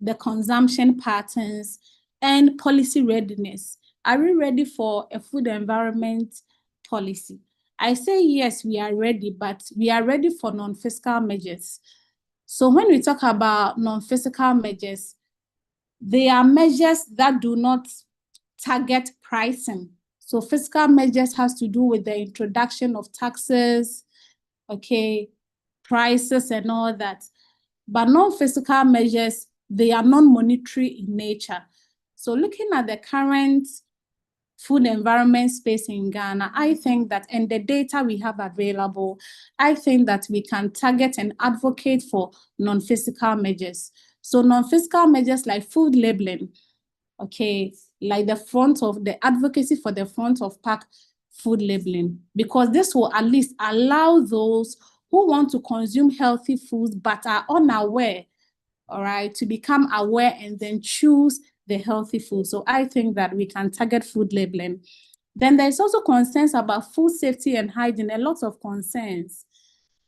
the consumption patterns, and policy readiness. Are we ready for a food environment policy? I say yes, we are ready, but we are ready for non-fiscal measures. So when we talk about non-fiscal measures, they are measures that do not target pricing. So fiscal measures has to do with the introduction of taxes, okay, prices and all that. But non-fiscal measures, they are non-monetary in nature. So looking at the current food environment space in Ghana, I think that, and the data we have available, I think that we can target and advocate for non-fiscal measures. So non-fiscal measures like food labeling, okay, like the advocacy for the front of pack food labeling, because this will at least allow those who want to consume healthy foods but are unaware, all right, to become aware and then choose the healthy food. So I think that we can target food labeling. Then there's also concerns about food safety and hygiene, a lot of concerns.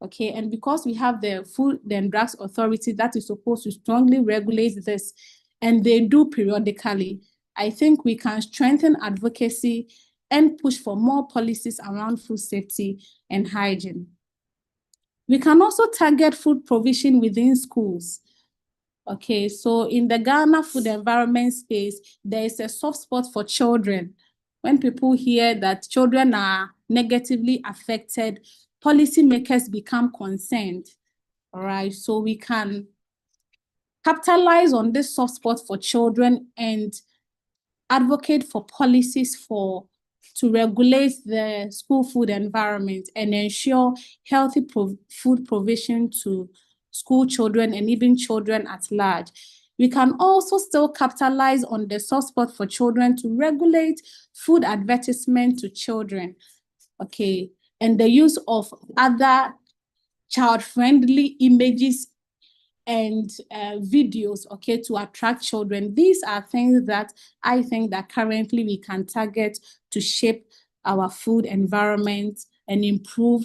Okay, and because we have the Food and Drugs Authority that is supposed to strongly regulate this, and they do periodically, I think we can strengthen advocacy and push for more policies around food safety and hygiene. We can also target food provision within schools. Okay, so in the Ghana food environment space, there is a soft spot for children. When people hear that children are negatively affected, policymakers become concerned. All right, so we can capitalize on this soft spot for children and advocate for policies to regulate the school food environment and ensure healthy food provision to school children and even children at large. We can also still capitalize on the soft spot for children to regulate food advertisement to children, okay, and the use of other child-friendly images and videos, okay, to attract children. These are things that I think that currently we can target to shape our food environment and improve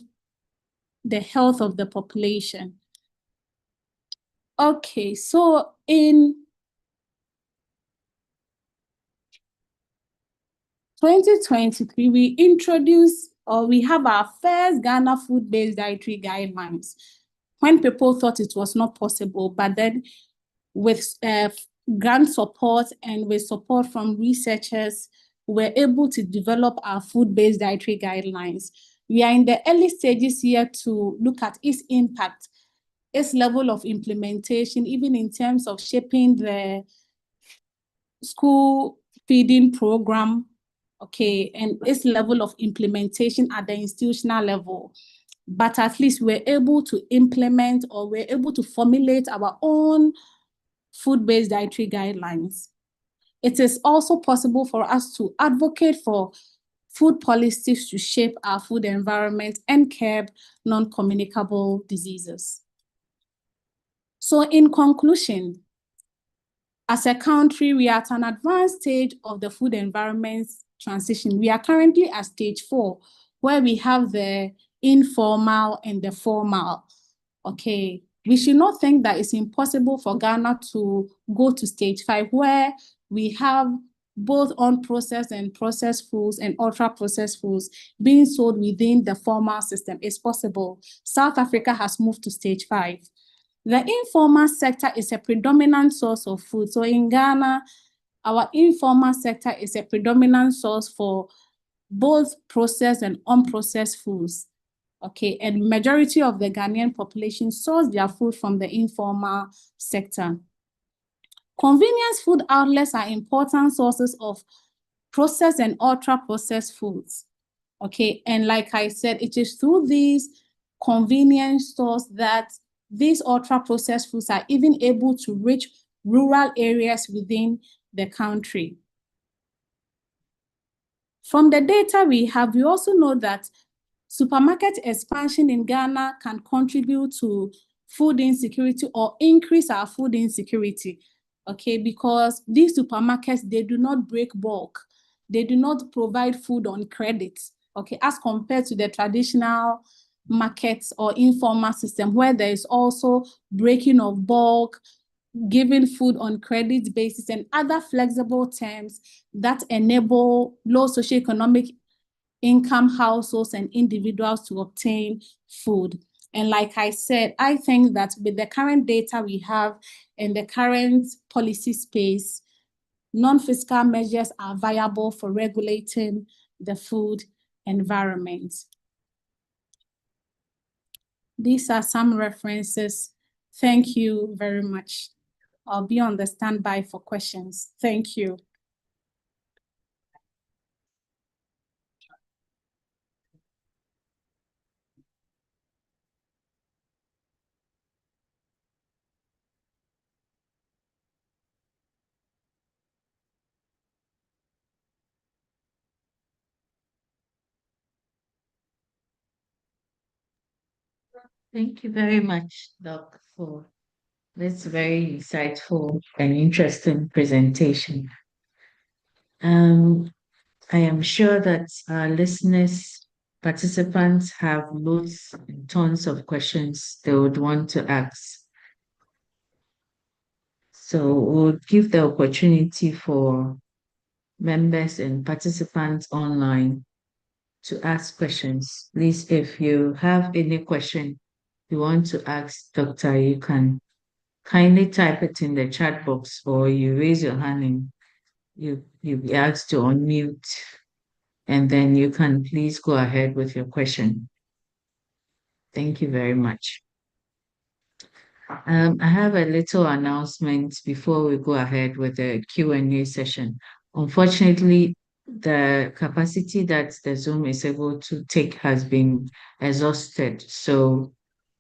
the health of the population. Okay, so in 2023, we introduced or we have our first Ghana food-based dietary guidelines when people thought it was not possible, but then with grant support and with support from researchers, we're able to develop our food-based dietary guidelines. We are in the early stages here to look at its impact, its level of implementation, even in terms of shaping the school feeding program, okay, and its level of implementation at the institutional level. But at least we're able to implement or we're able to formulate our own food-based dietary guidelines. It is also possible for us to advocate for food policies to shape our food environment and curb non-communicable diseases. So in conclusion, as a country, we are at an advanced stage of the food environment transition. We are currently at stage 4, where we have the informal and the formal. Okay, we should not think that it's impossible for Ghana to go to stage 5, where we have both unprocessed and processed foods and ultra-processed foods being sold within the formal system. It's possible. South Africa has moved to stage 5. The informal sector is a predominant source of food. So in Ghana, our informal sector is a predominant source for both processed and unprocessed foods. Okay, and majority of the Ghanaian population source their food from the informal sector. Convenience food outlets are important sources of processed and ultra-processed foods. Okay, and like I said, it is through these convenience stores that these ultra-processed foods are even able to reach rural areas within the country. From the data we have, we also know that supermarket expansion in Ghana can contribute to food insecurity or increase our food insecurity, okay? Because these supermarkets, they do not break bulk. They do not provide food on credit, okay, as compared to the traditional markets or informal system where there is also breaking of bulk, giving food on credit basis, and other flexible terms that enable low socioeconomic income households and individuals to obtain food. And like I said, I think that with the current data we have in the current policy space, non-fiscal measures are viable for regulating the food environment. These are some references. Thank you very much. I'll be on the standby for questions. Thank you. Thank you very much, Doc, for this very insightful and interesting presentation. I am sure that our listeners, participants have loads and tons of questions they would want to ask. So we'll give the opportunity for members and participants online to ask questions. Please, if you have any question you want to ask Doctor, you can kindly type it in the chat box or you raise your hand and you'll be asked to unmute, and then you can please go ahead with your question. Thank you very much. I have a little announcement before we go ahead with the Q&A session. Unfortunately, the capacity that the Zoom is able to take has been exhausted. So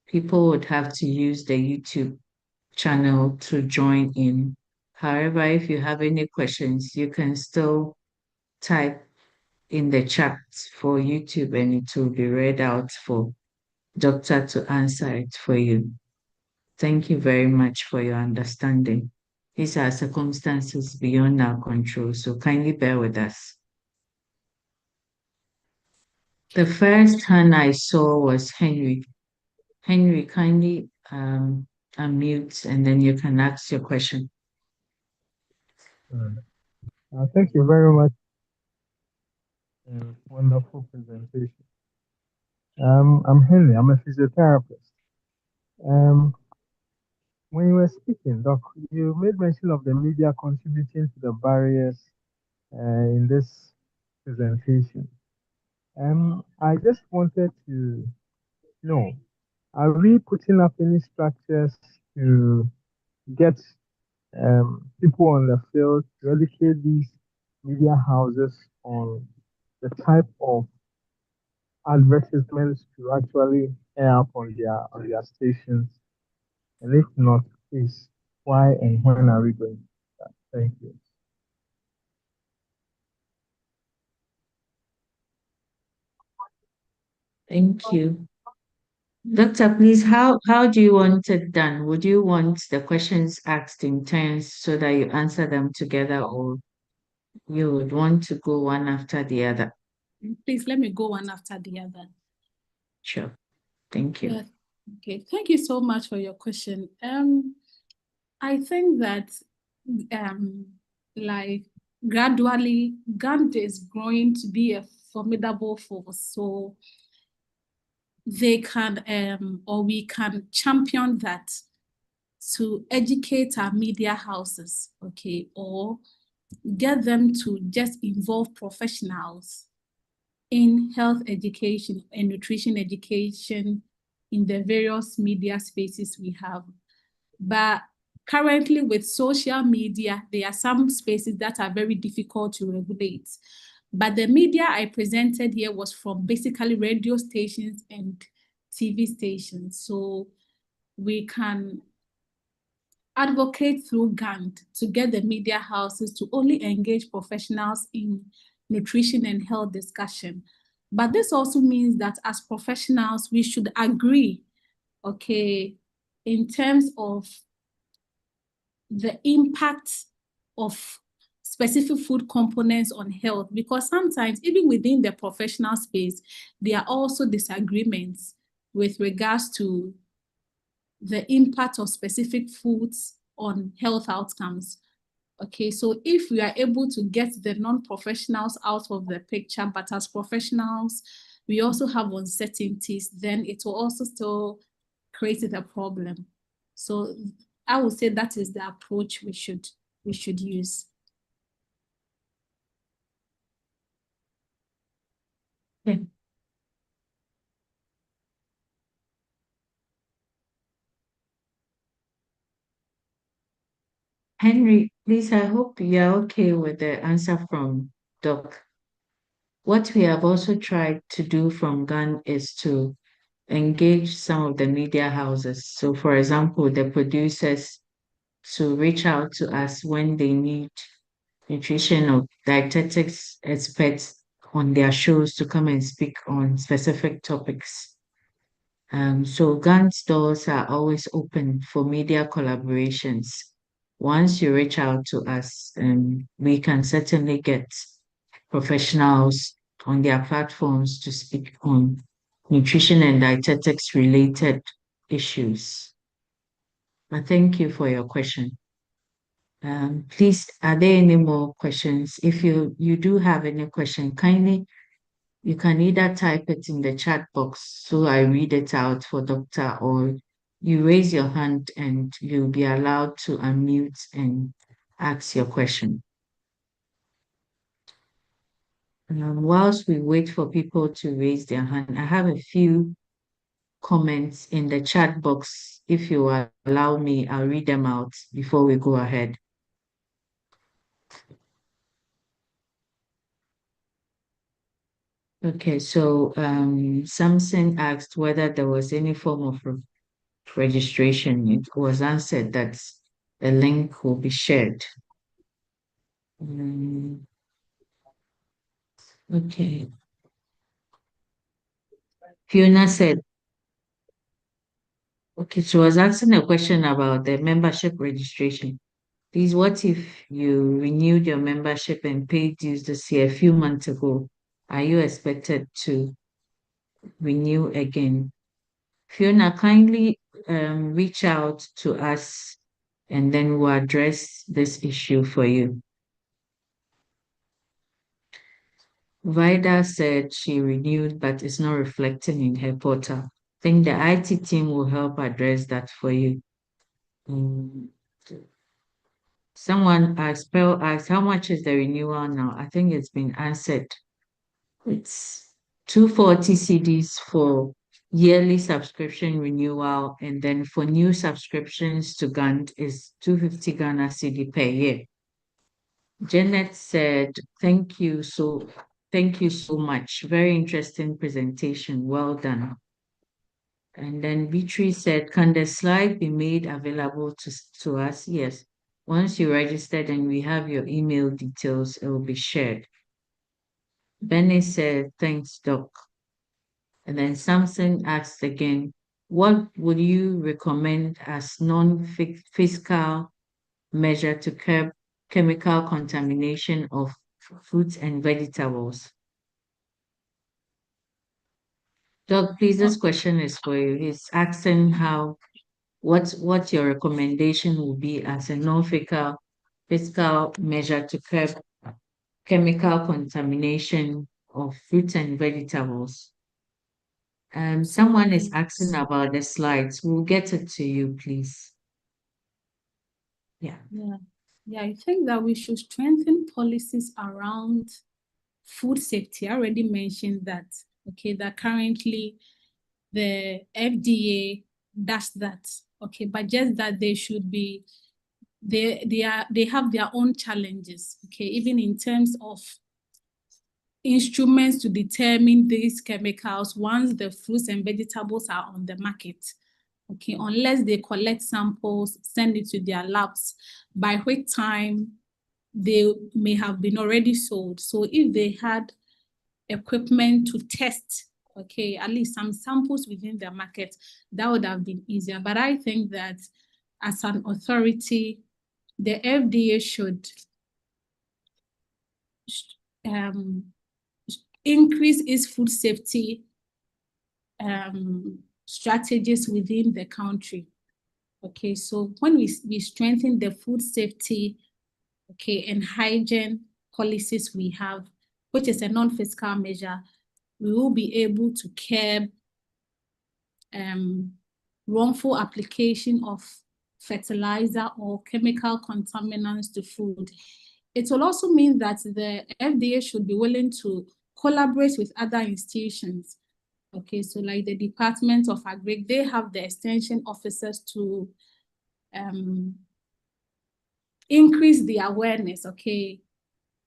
people would have to use the YouTube channel to join in. However, if you have any questions, you can still type in the chat for YouTube and it will be read out for Doctor to answer it for you. Thank you very much for your understanding. These are circumstances beyond our control, so kindly bear with us. The first hand I saw was Henry. Henry, kindly unmute and then you can ask your question. Thank you very much. Wonderful presentation. I'm Henry. I'm a physiotherapist. When you were speaking, Doc, you made mention of the media contributing to the barriers in this presentation. I just wanted to know, are we putting up any structures to get people on the field to educate these media houses on the type of advertisements to actually air up on their stations? And if not, please, why and when are we going to do that? Thank you. Thank you. Doctor, please, how do you want it done? Would you want the questions asked in turns so that you answer them together, or you would want to go one after the other? Please let me go one after the other. Sure. Thank you. Okay, thank you so much for your question. I think that like gradually Ghana is growing to be a formidable force. So they can or we can champion that to educate our media houses, okay, or get them to just involve professionals in health education and nutrition education in the various media spaces we have. But currently with social media, there are some spaces that are very difficult to regulate. But the media I presented here was from basically radio stations and TV stations. So we can advocate through GANT to get the media houses to only engage professionals in nutrition and health discussion. But this also means that as professionals, we should agree, okay, in terms of the impact of specific food components on health, because sometimes even within the professional space, there are also disagreements with regards to the impact of specific foods on health outcomes. Okay, so if we are able to get the non-professionals out of the picture, but as professionals, we also have uncertainties, then it will also still create a problem. So I would say that is the approach we should use. Okay. Henry, please, I hope you're okay with the answer from Doc. What we have also tried to do from GAN is to engage some of the media houses. So, for example, the producers to reach out to us when they need nutrition or dietetics experts on their shows to come and speak on specific topics. So GAN's doors are always open for media collaborations. Once you reach out to us, we can certainly get professionals on their platforms to speak on nutrition and dietetics related issues. But thank you for your question. Please, are there any more questions? If you do have any question, kindly, you can either type it in the chat box so I read it out for doctor, or you raise your hand and you'll be allowed to unmute and ask your question. Whilst we wait for people to raise their hand, I have a few comments in the chat box. If you allow me, I'll read them out before we go ahead. Okay, so Samson asked whether there was any form of registration. It was answered that a link will be shared. Okay. Fiona said, okay, she was asking a question about the membership registration. Please, what if you renewed your membership and paid dues this year a few months ago? Are you expected to renew again? Fiona, kindly reach out to us and then we'll address this issue for you. Vida said she renewed, but it's not reflecting in her portal. I think the IT team will help address that for you. Someone asked, Pearl asked, how much is the renewal now? I think it's been answered. It's 240 CDs for yearly subscription renewal, and then for new subscriptions to Gant is 250 Ghana CD per year. Janet said, thank you so much. Very interesting presentation. Well done. And then Beatrice said, can the slide be made available to us? Yes. Once you registered and we have your email details, it will be shared. Benny said, thanks, Doc. And then Samson asked again, what would you recommend as non-fiscal measure to curb chemical contamination of fruits and vegetables? Doc, please, this question is for you. He's asking what your recommendation will be as a non-fiscal measure to curb chemical contamination of fruits and vegetables. Someone is asking about the slides. We'll get it to you, please. Yeah. Yeah, I think that we should strengthen policies around food safety. I already mentioned that, okay, that currently the FDA does that, okay, but just that they should be, they have their own challenges, okay, even in terms of instruments to determine these chemicals once the fruits and vegetables are on the market. Okay, unless they collect samples, send it to their labs, by which time they may have been already sold. So if they had equipment to test, okay, at least some samples within the market, that would have been easier. But I think that as an authority, the FDA should increase its food safety strategies within the country. Okay, so when we strengthen the food safety, okay, and hygiene policies we have, which is a non-fiscal measure, we will be able to curb wrongful application of fertilizer or chemical contaminants to food. It will also mean that the FDA should be willing to collaborate with other institutions. Okay, so like the Department of Agri, they have the extension officers to increase the awareness, okay,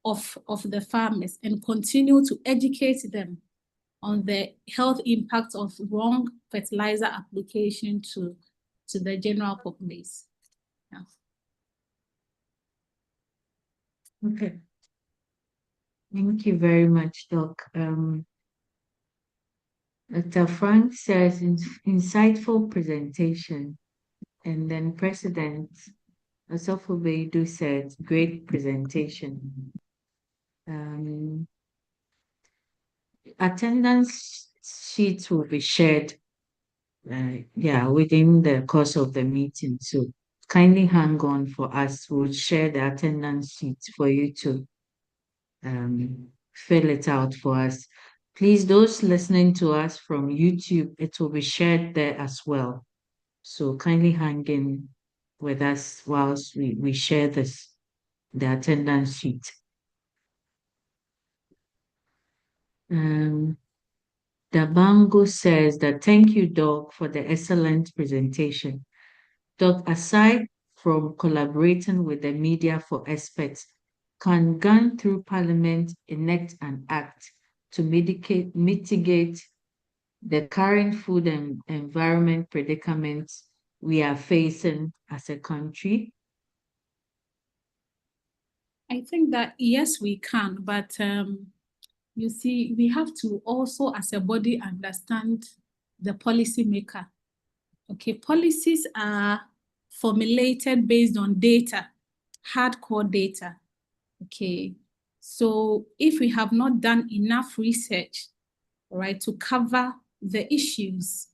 of the farmers and continue to educate them on the health impact of wrong fertilizer application to the general populace. Yeah. Okay. Thank you very much, Doc. Dr. Frank says, insightful presentation. And then President FOPWL said, great presentation. Attendance sheets will be shared within the course of the meeting. So kindly hang on for us. We'll share the attendance sheet for you to fill it out for us. Please, those listening to us from YouTube, it will be shared there as well. So kindly hang in with us whilst we share the attendance sheet. Dabango says that thank you, Doc, for the excellent presentation. Doc, aside from collaborating with the media for experts, can Ghana through Parliament enact an act to mitigate the current food and environment predicaments we are facing as a country? I think that yes, we can, but you see, we have to also, as a body, understand the policy maker. Okay, policies are formulated based on data, hardcore data. Okay, so if we have not done enough research, right, to cover the issues,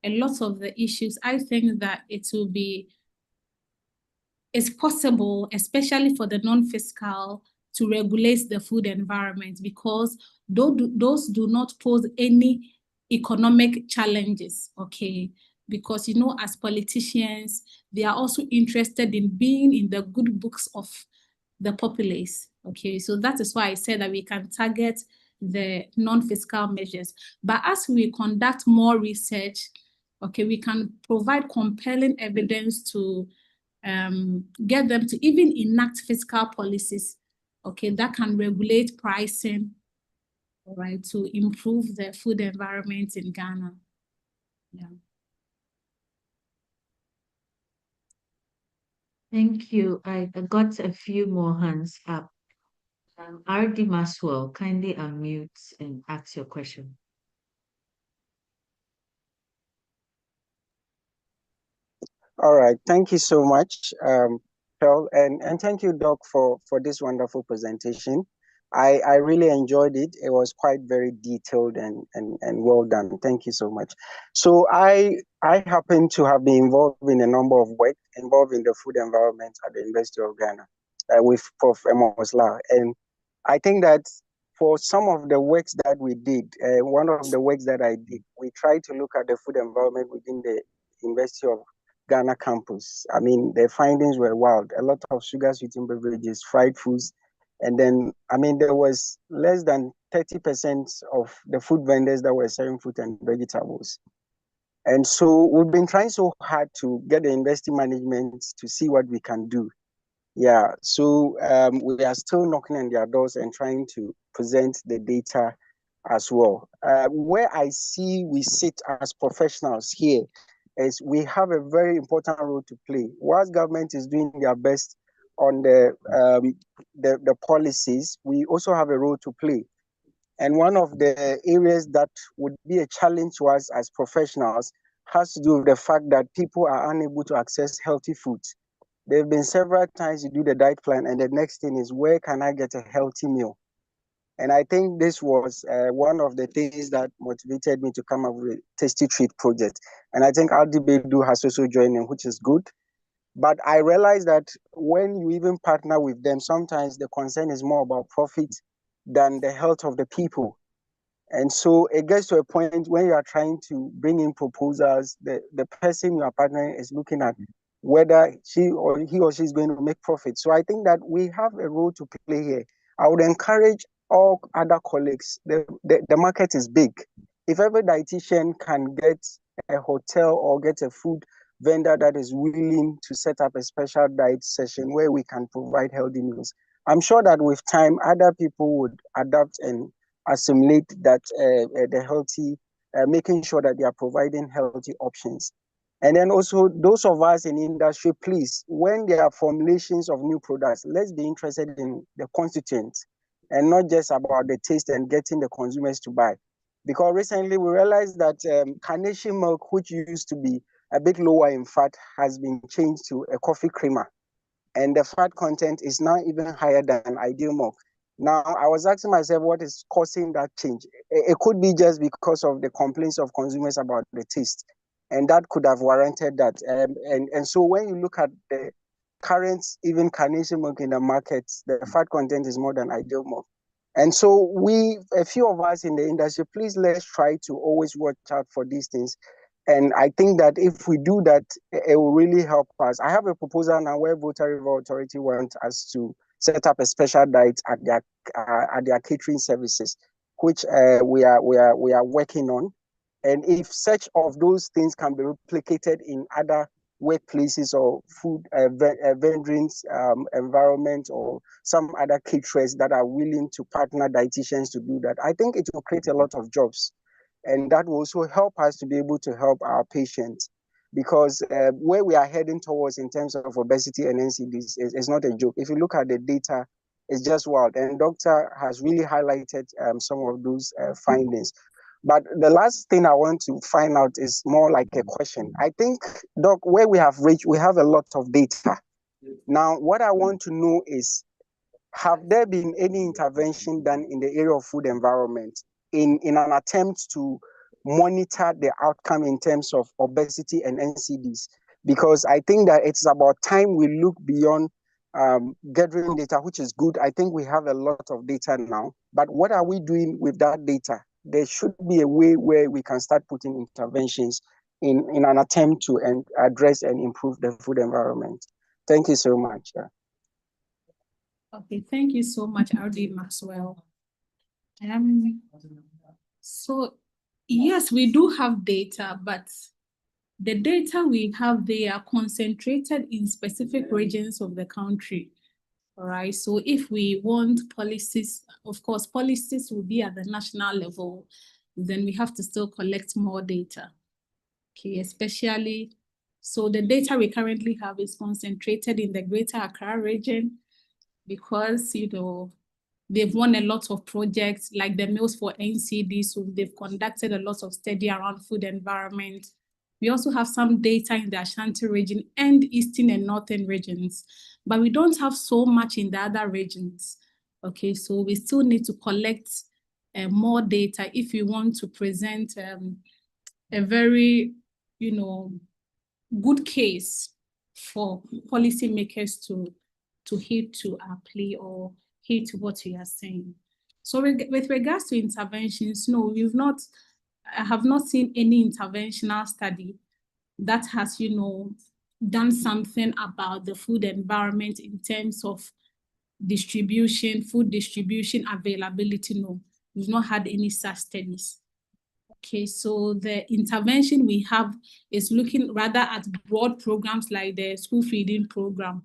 a lot of the issues, I think that it's possible, especially for the non-fiscal, to regulate the food environment, because those do not pose any economic challenges, okay? Because, as politicians, they are also interested in being in the good books of the populace, okay? So that is why I said that we can target the non-fiscal measures. But as we conduct more research, okay, we can provide compelling evidence to get them to even enact fiscal policies, okay, that can regulate pricing, all right, to improve the food environment in Ghana. Yeah. Thank you. I got a few more hands up. R.D. Maswell, kindly unmute and ask your question. All right, thank you so much, Pearl, and thank you, Doc, for this wonderful presentation. I really enjoyed it. It was quite very detailed and well done. Thank you so much. So I happen to have been involved in a number of work involved in the food environment at the University of Ghana with Prof. Emosla. And I think that for some of the works that we did, one of the works that I did, we tried to look at the food environment within the University of Ghana campus. I mean, the findings were wild. A lot of sugar sweetened beverages, fried foods. And then, I mean, there was less than 30% of the food vendors that were selling fruit and vegetables. And so we've been trying so hard to get the university management to see what we can do. Yeah, so we are still knocking on their doors and trying to present the data as well. Where I see we sit as professionals here is we have a very important role to play. Whilst government is doing their best on the policies, we also have a role to play. And one of the areas that would be a challenge to us as professionals has to do with the fact that people are unable to access healthy foods. There have been several times you do the diet plan, and the next thing is, where can I get a healthy meal? And I think this was one of the things that motivated me to come up with Tasty Treat project. And I think Advocacy has also joined in, which is good. But I realized that when you even partner with them, sometimes the concern is more about profit than the health of the people. And so it gets to a point when you are trying to bring in proposals, the person you are partnering is looking at whether he or she is going to make profit. So I think that we have a role to play here. I would encourage all other colleagues. The market is big. If every dietitian can get a hotel or get a food vendor that is willing to set up a special diet session where we can provide healthy meals, I'm sure that with time, other people would adapt and assimilate that the healthy, making sure that they are providing healthy options. And then also those of us in the industry, please, when there are formulations of new products, let's be interested in the constituents and not just about the taste and getting the consumers to buy. Because recently we realized that carnation milk, which used to be a bit lower in fat, has been changed to a coffee creamer. And the fat content is now even higher than ideal milk. Now, I was asking myself, what is causing that change? It could be just because of the complaints of consumers about the taste. And that could have warranted that. And so when you look at the current, even carnation milk in the market, the fat content is more than ideal milk. And so a few of us in the industry, please let's try to always watch out for these things. And I think that if we do that, it will really help us. I have a proposal now where Volta River Authority wants us to set up a special diet at their catering services, which we are working on. And if such of those things can be replicated in other workplaces or food vending environment or some other caterers that are willing to partner dietitians to do that, I think it will create a lot of jobs. And that will also help us to be able to help our patients, because where we are heading towards in terms of obesity and NCDs is not a joke. If you look at the data, it's just wild. And Doctor has really highlighted some of those findings. But the last thing I want to find out is more like a question. I think, Doc, where we have reached, we have a lot of data. Now, what I want to know is, have there been any intervention done in the area of food environment in an attempt to monitor the outcome in terms of obesity and NCDs. Because I think that it's about time we look beyond gathering data, which is good. I think we have a lot of data now, but what are we doing with that data? There should be a way where we can start putting interventions in an attempt to address and improve the food environment. Thank you so much. Okay, thank you so much, R.D. Maxwell. So yes, we do have data, but the data we have, they are concentrated in specific regions of the country. All right, so if we want policies, of course, policies will be at the national level, then we have to still collect more data. Okay, especially, so the data we currently have is concentrated in the Greater Accra region because, you know, they've won a lot of projects like the Meals for NCDs, so they've conducted a lot of study around food environment. We also have some data in the Ashanti region and Eastern and Northern regions, but we don't have so much in the other regions. Okay, so we still need to collect more data if we want to present a very, you know, good case for policymakers to heed to our plea or heed to what we are saying. So with regards to interventions, no, I have not seen any interventional study that has, you know, done something about the food environment in terms of distribution, food distribution, availability. No, we've not had any such studies. Okay, so the intervention we have is looking rather at broad programs like the school feeding program.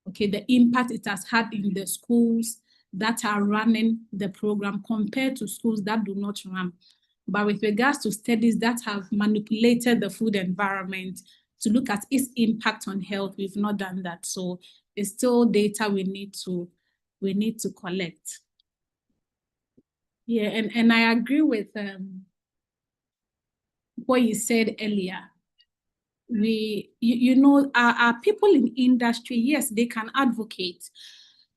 Okay, the impact it has had in the schools that are running the program compared to schools that do not run. But with regards to studies that have manipulated the food environment to look at its impact on health, we've not done that. So it's still data we need to collect. Yeah, and I agree with what you said earlier. You know, our people in industry, yes, they can advocate,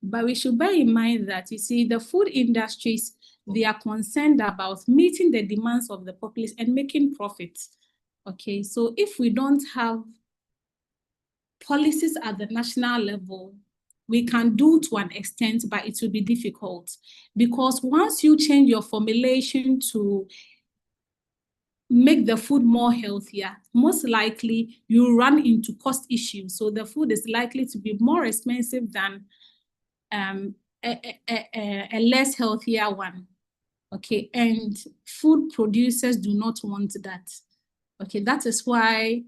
but we should bear in mind that, you see, the food industries, they are concerned about meeting the demands of the populace and making profits. Okay, so if we don't have policies at the national level, we can do to an extent, but it will be difficult because once you change your formulation to make the food more healthier, most likely you run into cost issues. So the food is likely to be more expensive than a less healthier one. Okay, and food producers do not want that. Okay, that is why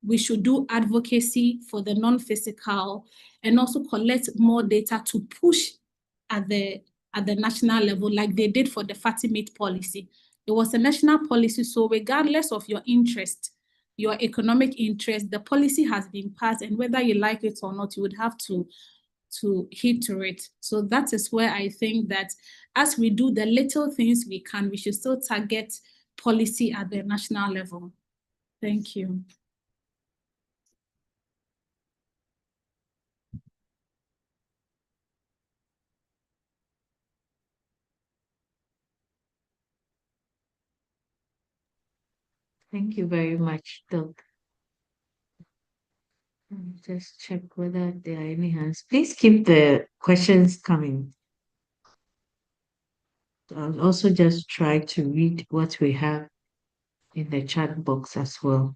we should do advocacy for the non-physical and also collect more data to push at the national level, like they did for the fatty meat policy. It was a national policy, so regardless of your interest, your economic interest, the policy has been passed, and whether you like it or not, you would have to heed to it. So that is where I think that as we do the little things we can, we should still target policy at the national level. Thank you. Thank you very much, Doc. Let me just check whether there are any hands. Please keep the questions coming. I'll also just try to read what we have in the chat box as well.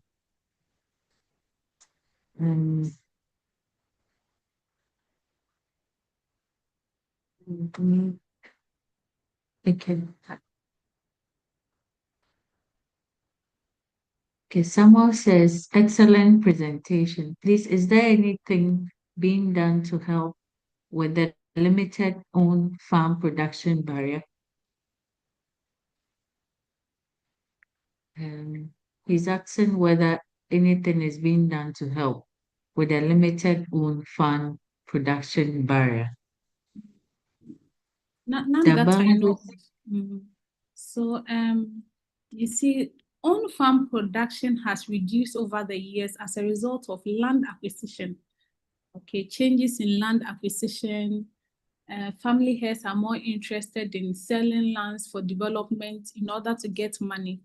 Okay, Samuel says, excellent presentation. Please, is there anything being done to help with the limited own farm production barrier? He's asking whether anything is being done to help with the limited own farm production barrier. None that I know. So, you see, on-farm production has reduced over the years as a result of land acquisition. Okay, changes in land acquisition. Family heads are more interested in selling lands for development in order to get money.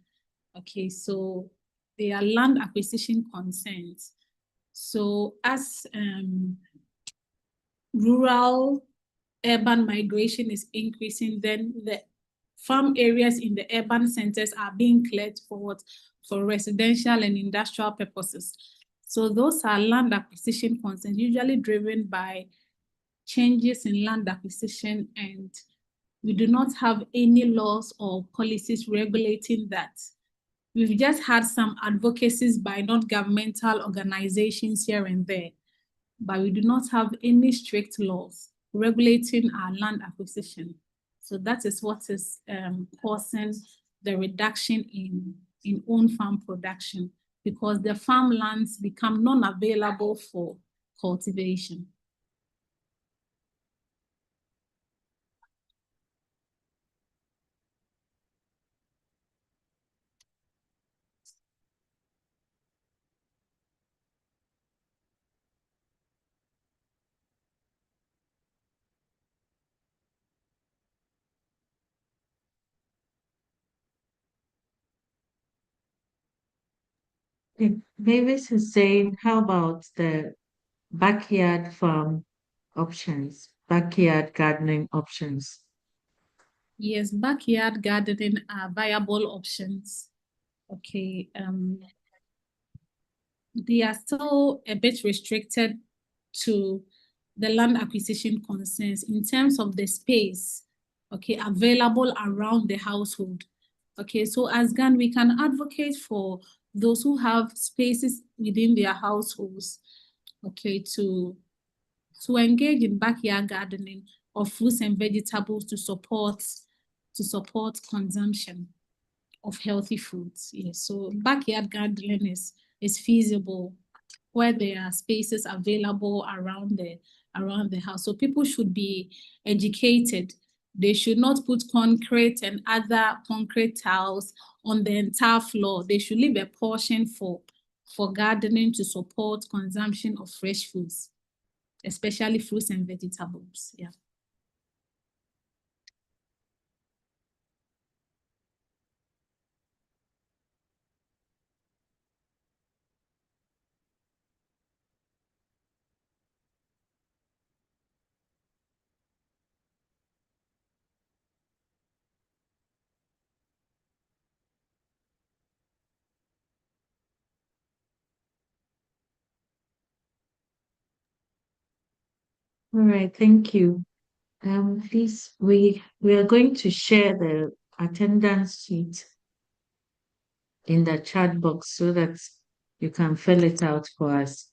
Okay, so they are land acquisition concerns. So as rural urban migration is increasing, then the farm areas in the urban centers are being cleared for residential and industrial purposes. So those are land acquisition concerns, usually driven by changes in land acquisition, and we do not have any laws or policies regulating that. We've just had some advocacies by non-governmental organizations here and there, but we do not have any strict laws regulating our land acquisition. So that is what is causing the reduction in own farm production, because the farmlands become non-available for cultivation. Mavis is saying, how about the backyard farm options, backyard gardening options? Yes, backyard gardening are viable options. Okay, they are still a bit restricted to the land acquisition concerns in terms of the space, okay, available around the household. Okay, so as GAN, we can advocate for those who have spaces within their households, okay, to engage in backyard gardening of fruits and vegetables to support consumption of healthy foods. Yes, so backyard gardening is feasible where there are spaces available around the house. So people should be educated. They should not put concrete and other concrete tiles on the entire floor. They should leave a portion for gardening to support consumption of fresh foods, especially fruits and vegetables. Yeah. All right, thank you. Please, we are going to share the attendance sheet in the chat box so that you can fill it out for us.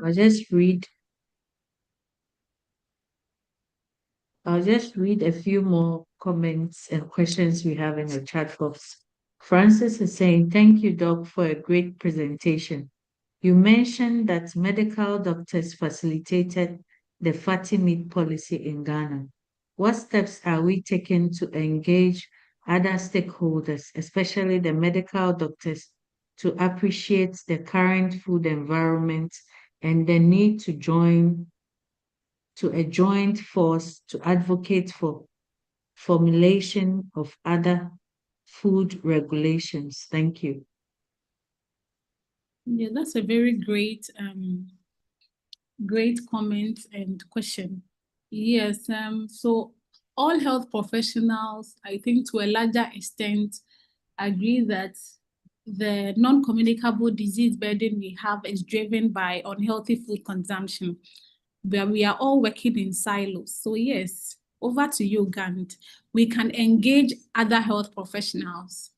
I'll just read a few more comments and questions we have in the chat box. Francis is saying, thank you, Doc, for a great presentation. You mentioned that medical doctors facilitated the fatty meat policy in Ghana. What steps are we taking to engage other stakeholders, especially the medical doctors, to appreciate the current food environment and the need to join to a joint force to advocate for formulation of other food regulations? Thank you. Yeah, that's a very great comment and question. Yes, so all health professionals, I think to a larger extent, agree that the non-communicable disease burden we have is driven by unhealthy food consumption, where we are all working in silos. So yes, over to you, Gant. We can engage other health professionals.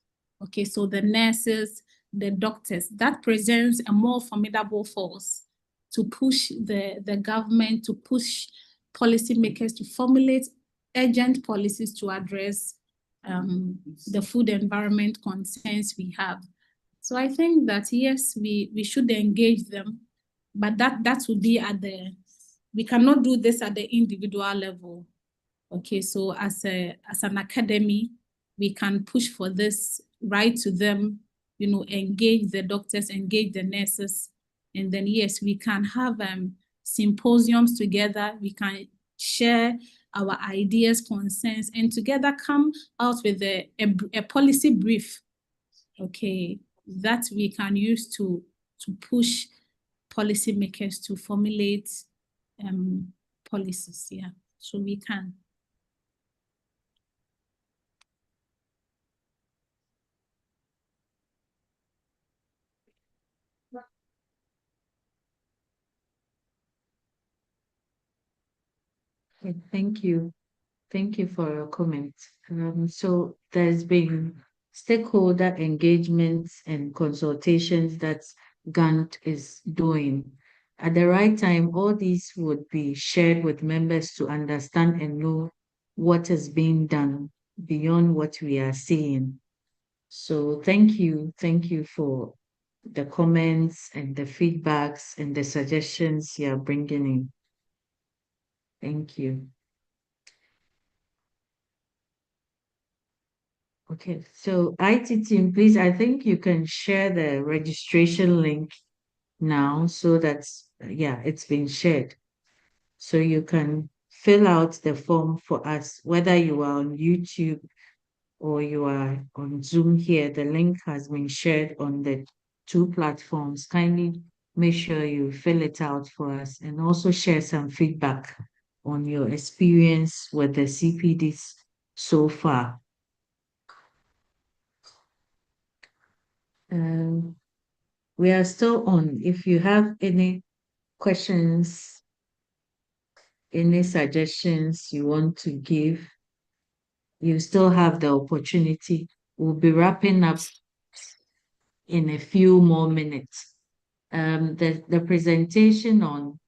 Okay, so the nurses, the doctors, that presents a more formidable force to push the government, to push policymakers to formulate urgent policies to address the food environment concerns we have. So I think that yes, we should engage them, but that would be we cannot do this at the individual level. Okay, so as an academy, we can push for this right to them, engage the doctors, engage the nurses, and then yes, we can have symposiums together. We can share our ideas, concerns, and together come out with a policy brief, okay, that we can use to push policymakers to formulate policies. Yeah, so we can. Okay, thank you. Thank you for your comment. So there's been stakeholder engagements and consultations that Gantt is doing. At the right time, all these would be shared with members to understand and know what is being done beyond what we are seeing. So thank you. Thank you for the comments and the feedbacks and the suggestions you are bringing in. Thank you. Okay, so IT team, please, I think you can share the registration link now so that, yeah, it's been shared. So you can fill out the form for us, whether you are on YouTube or you are on Zoom here. The link has been shared on the two platforms. Kindly make sure you fill it out for us and also share some feedback on your experience with the CPDs so far. We are still on. If you have any questions, any suggestions you want to give, you still have the opportunity. We'll be wrapping up in a few more minutes. The presentation on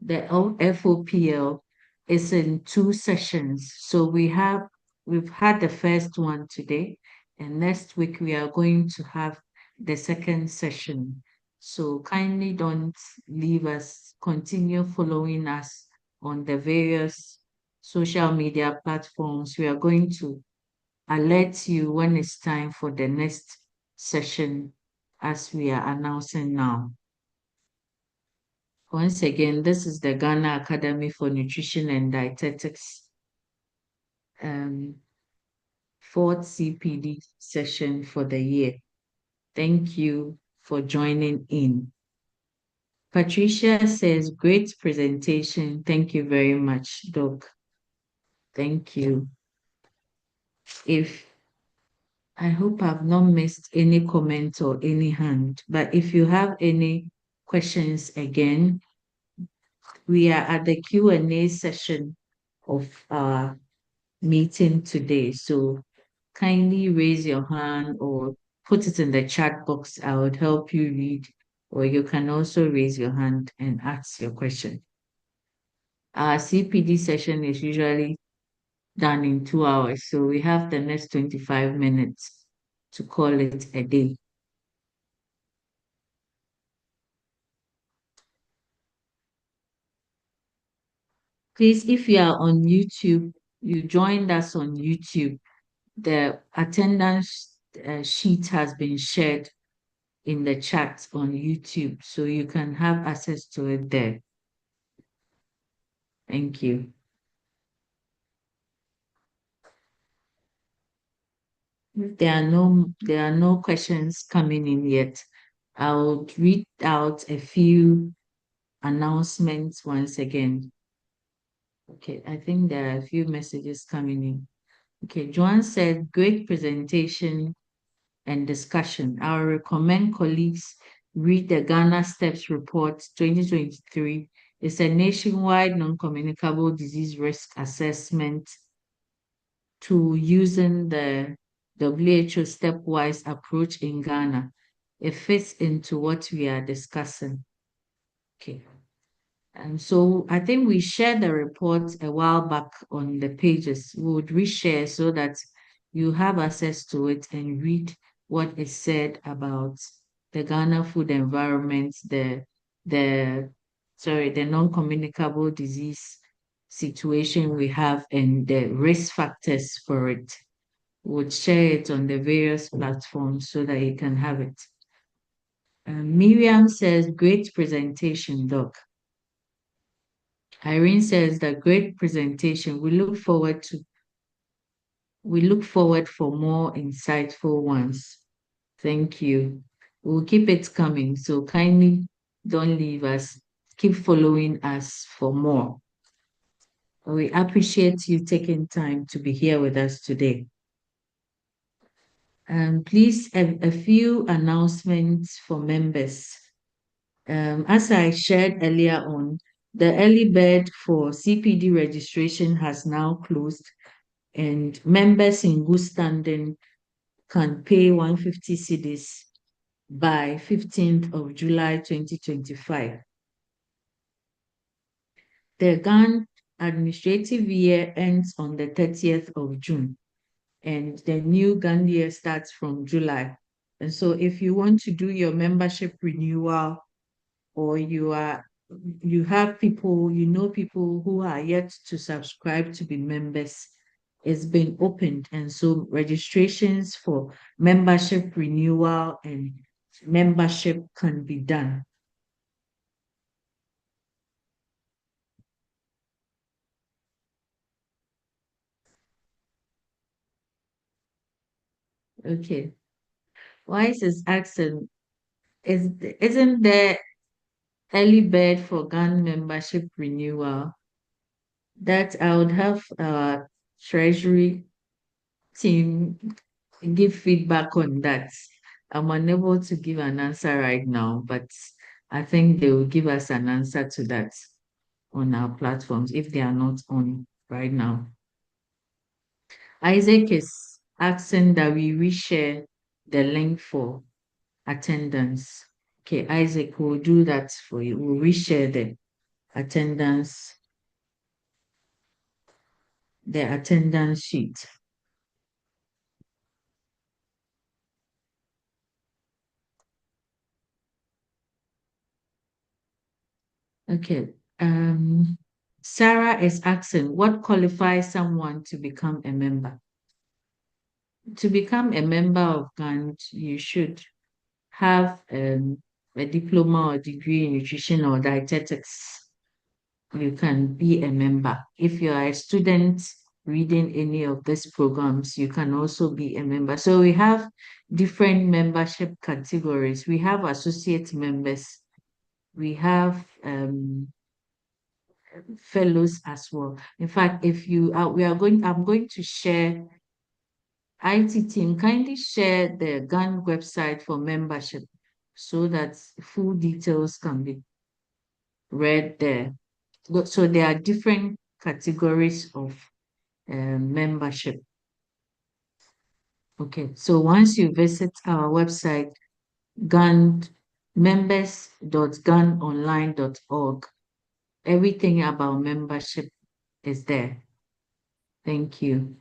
the FOPL is in two sessions. So we've had the first one today, and next week we are going to have the second session. So kindly don't leave us, continue following us on the various social media platforms. We are going to alert you when it's time for the next session as we are announcing now. Once again, this is the Ghana Academy for Nutrition and Dietetics fourth CPD session for the year. Thank you for joining in. Patricia says, great presentation. Thank you very much, Doc. Thank you. I hope I've not missed any comment or any hand, but if you have any questions again, we are at the Q&A session of our meeting today. So kindly raise your hand or put it in the chat box. I would help you read, or you can also raise your hand and ask your question. Our CPD session is usually done in 2 hours, so we have the next 25 minutes to call it a day. Please, if you are on YouTube, you joined us on YouTube, the attendance sheet has been shared in the chat on YouTube, so you can have access to it there. Thank you. There are no questions coming in yet. I'll read out a few announcements once again. Okay, I think there are a few messages coming in. Okay, Joanne said, great presentation and discussion. I will recommend colleagues read the Ghana Steps Report 2023. It's a nationwide non-communicable disease risk assessment to using the WHO stepwise approach in Ghana. It fits into what we are discussing. Okay. And so I think we shared the report a while back on the pages. We would reshare so that you have access to it and read what is said about the Ghana food environment, the non-communicable disease situation we have and the risk factors for it. We'll share it on the various platforms so that you can have it. Miriam says, great presentation, Doc. Irene says that great presentation. We look forward for more insightful ones. Thank you. We'll keep it coming. So kindly don't leave us. Keep following us for more. We appreciate you taking time to be here with us today. Please, a few announcements for members. As I shared earlier on, the early bird for CPD registration has now closed, and members in good standing can pay 150 cedis by 15th of July 2025. The GAN administrative year ends on the 30th of June, and the new GAN year starts from July. And so if you want to do your membership renewal, or you have people, people who are yet to subscribe to be members, it's been opened. And so registrations for membership renewal and membership can be done. Okay. Wise is asking, isn't there early bird for GAN membership renewal? That I would have our treasury team give feedback on that. I'm unable to give an answer right now, but I think they will give us an answer to that on our platforms if they are not on right now. Isaac is asking that we reshare the link for attendance. Okay, Isaac will do that for you. We'll reshare the attendance sheet. Okay. Sarah is asking, what qualifies someone to become a member? To become a member of GANT, you should have a diploma or degree in nutrition or dietetics. You can be a member. If you are a student reading any of these programs, you can also be a member. So we have different membership categories. We have associate members. We have fellows as well. In fact, if you are, I'm going to share. IT team, kindly share the GAN website for membership so that full details can be read there. So there are different categories of membership. Okay, so once you visit our website, GAN members.ganonline.org, everything about membership is there. Thank you.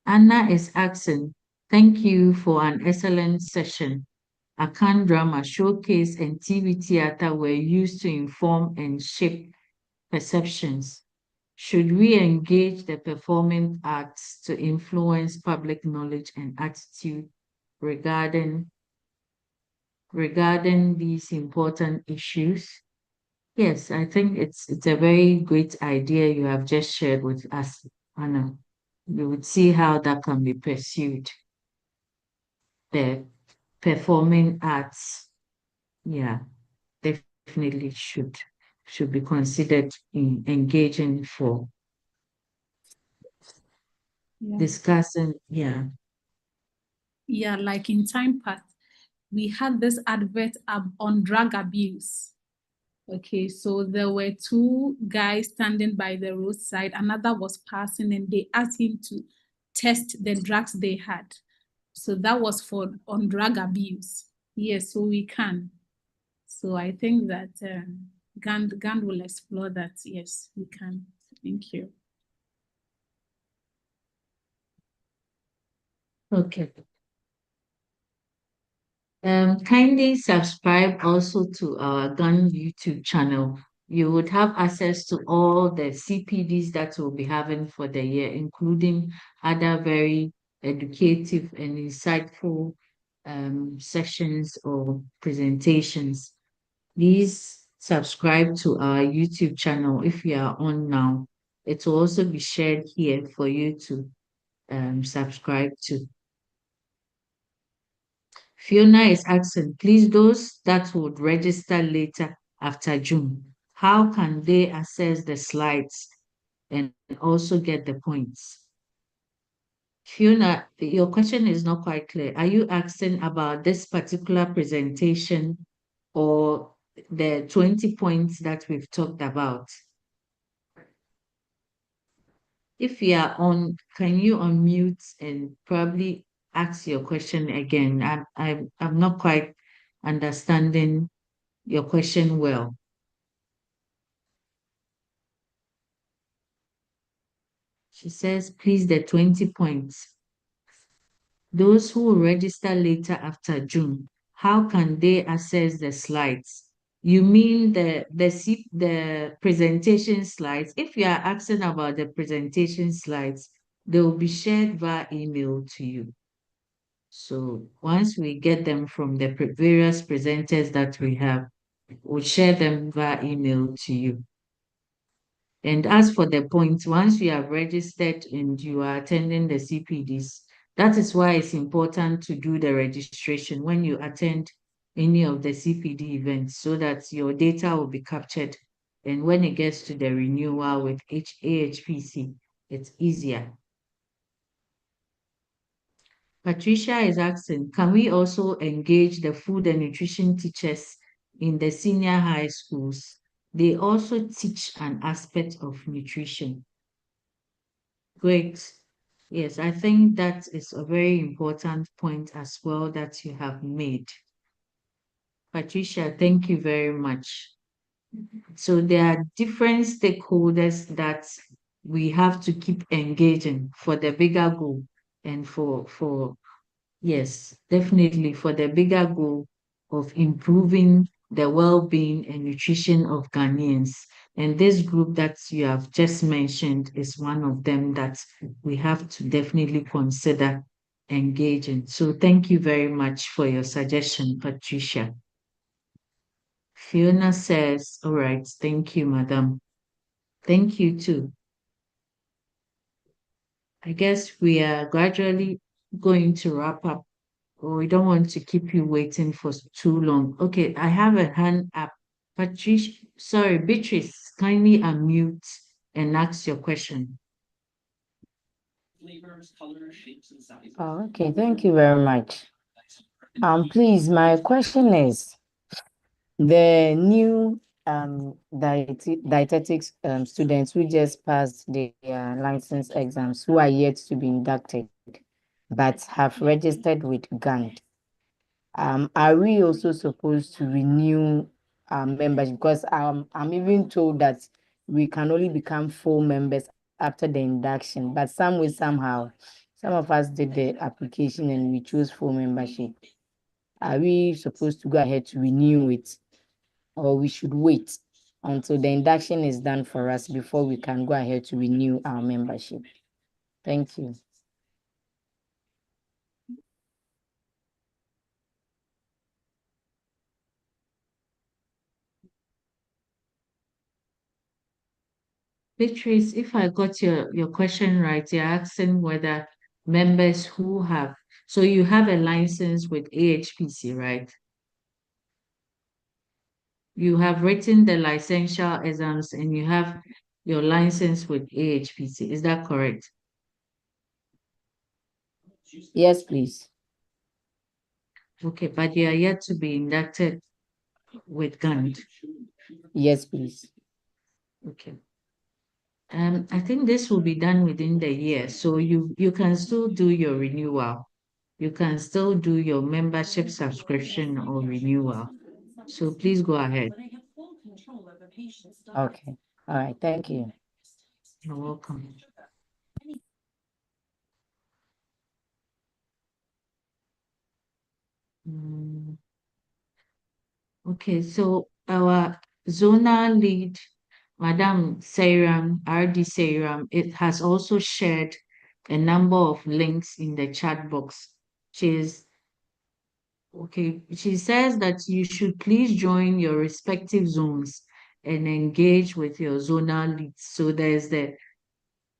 Anna is asking, thank you for an excellent session. Akan drama, showcase, and TV theater were used to inform and shape perceptions. Should we engage the performing arts to influence public knowledge and attitude regarding these important issues? Yes, I think it's a very great idea you have just shared with us, Anna. We would see how that can be pursued. The performing arts, yeah, definitely should be considered in engaging for discussing, yeah. Yeah, like in time past, we had this advert on drug abuse. Okay, so there were two guys standing by the roadside. Another was passing, and they asked him to test the drugs they had. So that was on drug abuse. Yes, so we can. So I think that GAN will explore that. Yes, we can. Thank you. Okay. Kindly subscribe also to our GAN YouTube channel. You would have access to all the CPDs that we'll be having for the year, including other very educative and insightful sessions or presentations. Please subscribe to our YouTube channel if you are on now. It will also be shared here for you to subscribe to. Fiona is asking, please, those that would register later after June, how can they access the slides and also get the points? Fiona, your question is not quite clear. Are you asking about this particular presentation or the 20 points that we've talked about? If you are on, can you unmute and probably ask your question again? I'm not quite understanding your question well. She says, please, the 20 points. Those who will register later after June, how can they access the slides? You mean the presentation slides? If you are asking about the presentation slides, they will be shared via email to you. So once we get them from the various presenters that we have, we'll share them via email to you. And as for the points, once you have registered and you are attending the CPDs, that is why it's important to do the registration when you attend any of the CPD events so that your data will be captured. And when it gets to the renewal with AHPC, it's easier. Patricia is asking, can we also engage the food and nutrition teachers in the senior high schools? They also teach an aspect of nutrition. Great. Yes, I think that is a very important point as well that you have made. Patricia, thank you very much. So there are different stakeholders that we have to keep engaging for the bigger goal and yes, definitely for the bigger goal of improving the well-being and nutrition of Ghanaians. And this group that you have just mentioned is one of them that we have to definitely consider engaging. So thank you very much for your suggestion, Patricia. Fiona says, all right, thank you, madam. Thank you too. I guess we are gradually going to wrap up. We don't want to keep you waiting for too long. Okay, I have a hand up. Beatrice, kindly unmute and ask your question. Oh, okay, thank you very much. Please, my question is the new dietetics students who just passed their license exams who are yet to be inducted but have registered with GAND. Are we also supposed to renew our membership? Because I'm even told that we can only become full members after the induction, but some way, somehow, some of us did the application and we chose full membership. Are we supposed to go ahead to renew it, or we should wait until the induction is done for us before we can go ahead to renew our membership? Thank you. Beatrice, if I got your question right, you're asking whether members who have, so you have a license with AHPC, right? You have written the licential exams and you have your license with AHPC. Is that correct? Yes, please. Okay, but you are yet to be inducted with GAND. Yes, please. Okay. I think this will be done within the year. So you can still do your renewal. You can still do your membership subscription or renewal. So please go ahead. Okay. All right. Thank you. You're welcome. Okay, so our zonal lead, Madam Seiram, RD Seiram, it has also shared a number of links in the chat box. She says that you should please join your respective zones and engage with your zonal leads. So there's the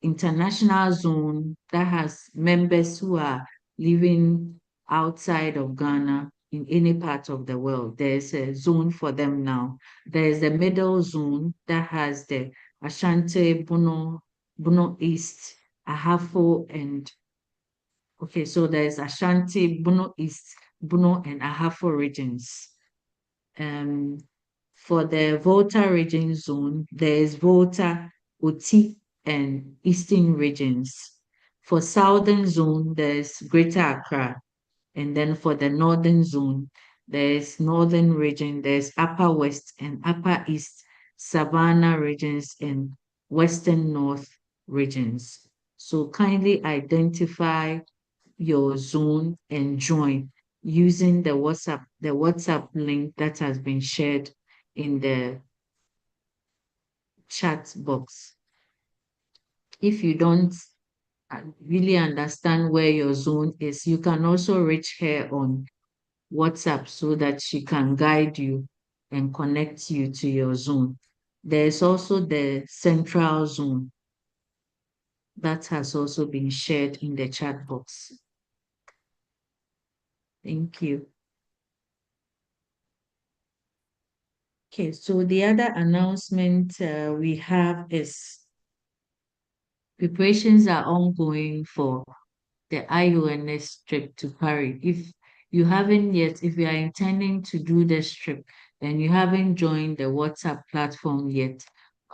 international zone that has members who are living outside of Ghana in any part of the world. There's a zone for them now. There's the middle zone that has the Ashanti, Bono East, Ahafo, and okay, so there's Ashanti, Bono East, Bono, and Ahafo regions. For the Volta region zone, there is Volta, Oti, and Eastern regions. For Southern zone, there's Greater Accra. And then for the Northern zone, there's Northern region, there's Upper West and Upper East, Savannah regions, and Western North regions. So kindly identify your zone and join using the WhatsApp link that has been shared in the chat box. If you don't really understand where your zone is, you can also reach her on WhatsApp so that she can guide you and connect you to your zone. There's also the central zone that has also been shared in the chat box. Thank you. Okay, so the other announcement we have is preparations are ongoing for the IONS trip to Paris. If you haven't yet, if you are intending to do this trip and you haven't joined the WhatsApp platform yet,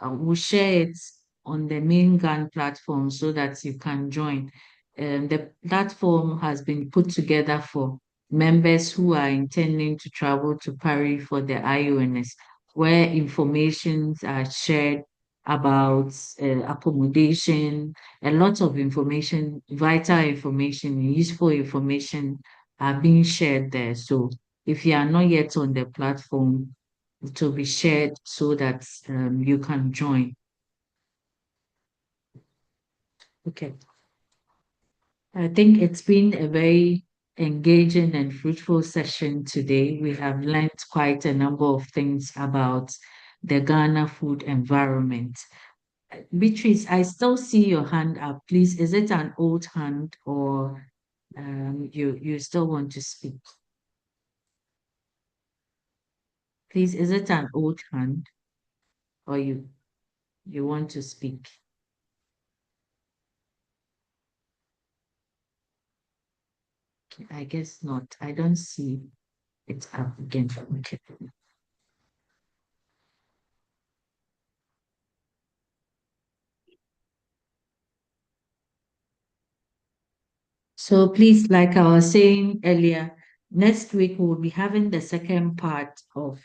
we'll share it on the main GAN platform so that you can join. The platform has been put together for members who are intending to travel to Paris for the IONS, where information are shared about accommodation, a lot of information, vital information, useful information are being shared there. So if you are not yet on the platform, it will be shared so that you can join. Okay. I think it's been a very engaging and fruitful session today. We have learned quite a number of things about the Ghana food environment. Beatrice, I still see your hand up. Please, is it an old hand or you still want to speak? Please, is it an old hand or you want to speak? Okay, I guess not. I don't see it up again. Okay. So please, like I was saying earlier, next week we'll be having the second part of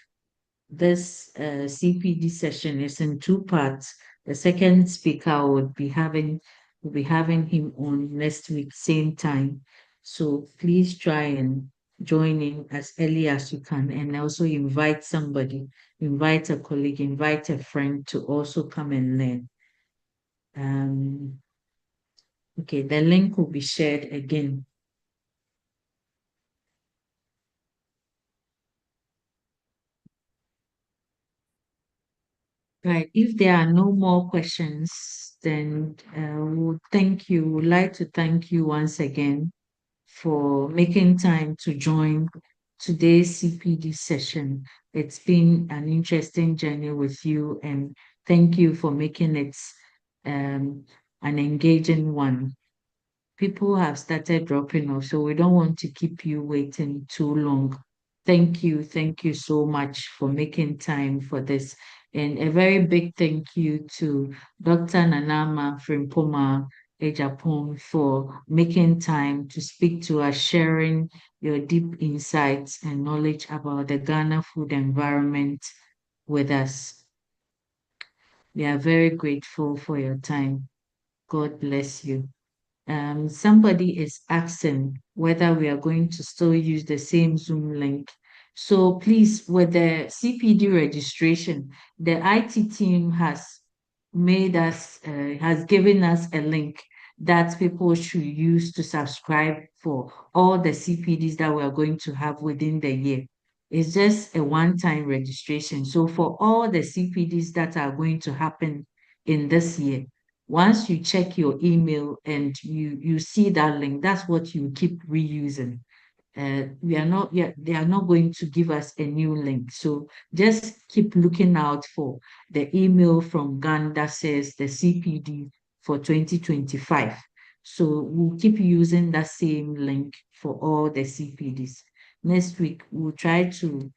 this CPD session. It's in two parts. The second speaker will be having him on next week, same time. So please try and join in as early as you can, and also invite somebody, invite a colleague, invite a friend to also come and learn. Okay, the link will be shared again. Right. If there are no more questions, then we'll thank you. We'd like to thank you once again for making time to join today's CPD session. It's been an interesting journey with you, and thank you for making it an engaging one. People have started dropping off, so we don't want to keep you waiting too long. Thank you so much for making time for this. And a very big thank you to Dr. Nanama Frimpoma Ejapon for making time to speak to us, sharing your deep insights and knowledge about the Ghana food environment with us. We are very grateful for your time. God bless you. Somebody is asking whether we are going to still use the same Zoom link. So please, with the CPD registration, the IT team has given us a link that people should use to subscribe for all the CPDs that we are going to have within the year. It's just a one-time registration. So for all the CPDs that are going to happen in this year, once you check your email and you see that link, that's what you keep reusing. They are not going to give us a new link. So just keep looking out for the email from GAN that says the CPD for 2025. So we'll keep using that same link for all the CPDs. Next week, we'll try to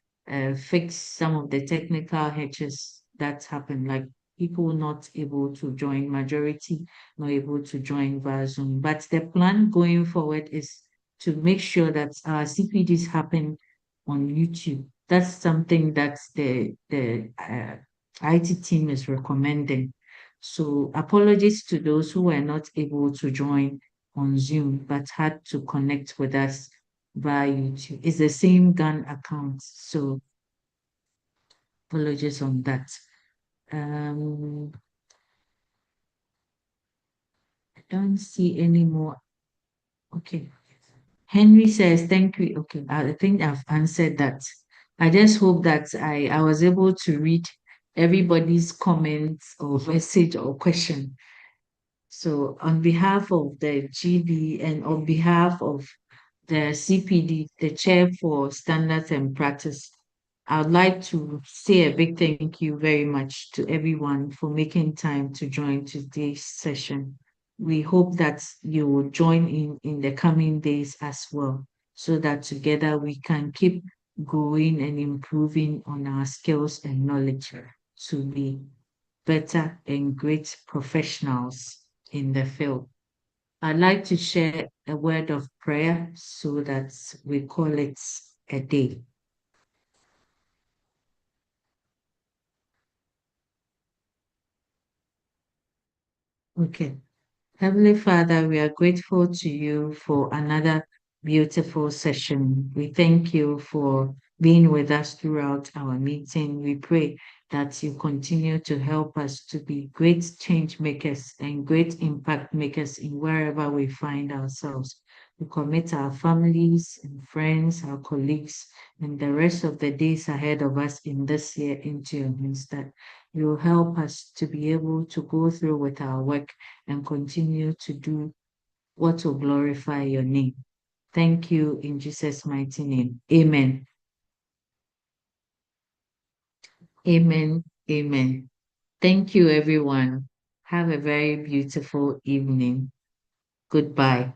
fix some of the technical hitches that happen, like people not able to join, majority not able to join via Zoom. But the plan going forward is to make sure that our CPDs happen on YouTube. That's something that the IT team is recommending. So apologies to those who were not able to join on Zoom but had to connect with us via YouTube. It's the same GAN account, so apologies on that. I don't see any more. Okay. Henry says, thank you. Okay, I think I've answered that. I just hope that I was able to read everybody's comments or message or question. So on behalf of the GB and on behalf of the CPD, the Chair for Standards and Practice, I would like to say a big thank you very much to everyone for making time to join today's session. We hope that you will join in the coming days as well, so that together we can keep growing and improving on our skills and knowledge to be better and great professionals in the field. I'd like to share a word of prayer so that we call it a day. Okay. Heavenly Father, we are grateful to you for another beautiful session. We thank you for being with us throughout our meeting. We pray that you continue to help us to be great change makers and great impact makers in wherever we find ourselves. We commit our families and friends, our colleagues, and the rest of the days ahead of us in this year into your hands, that you will help us to be able to go through with our work and continue to do what will glorify your name. Thank you in Jesus' mighty name. Amen. Amen. Amen. Thank you, everyone. Have a very beautiful evening. Goodbye.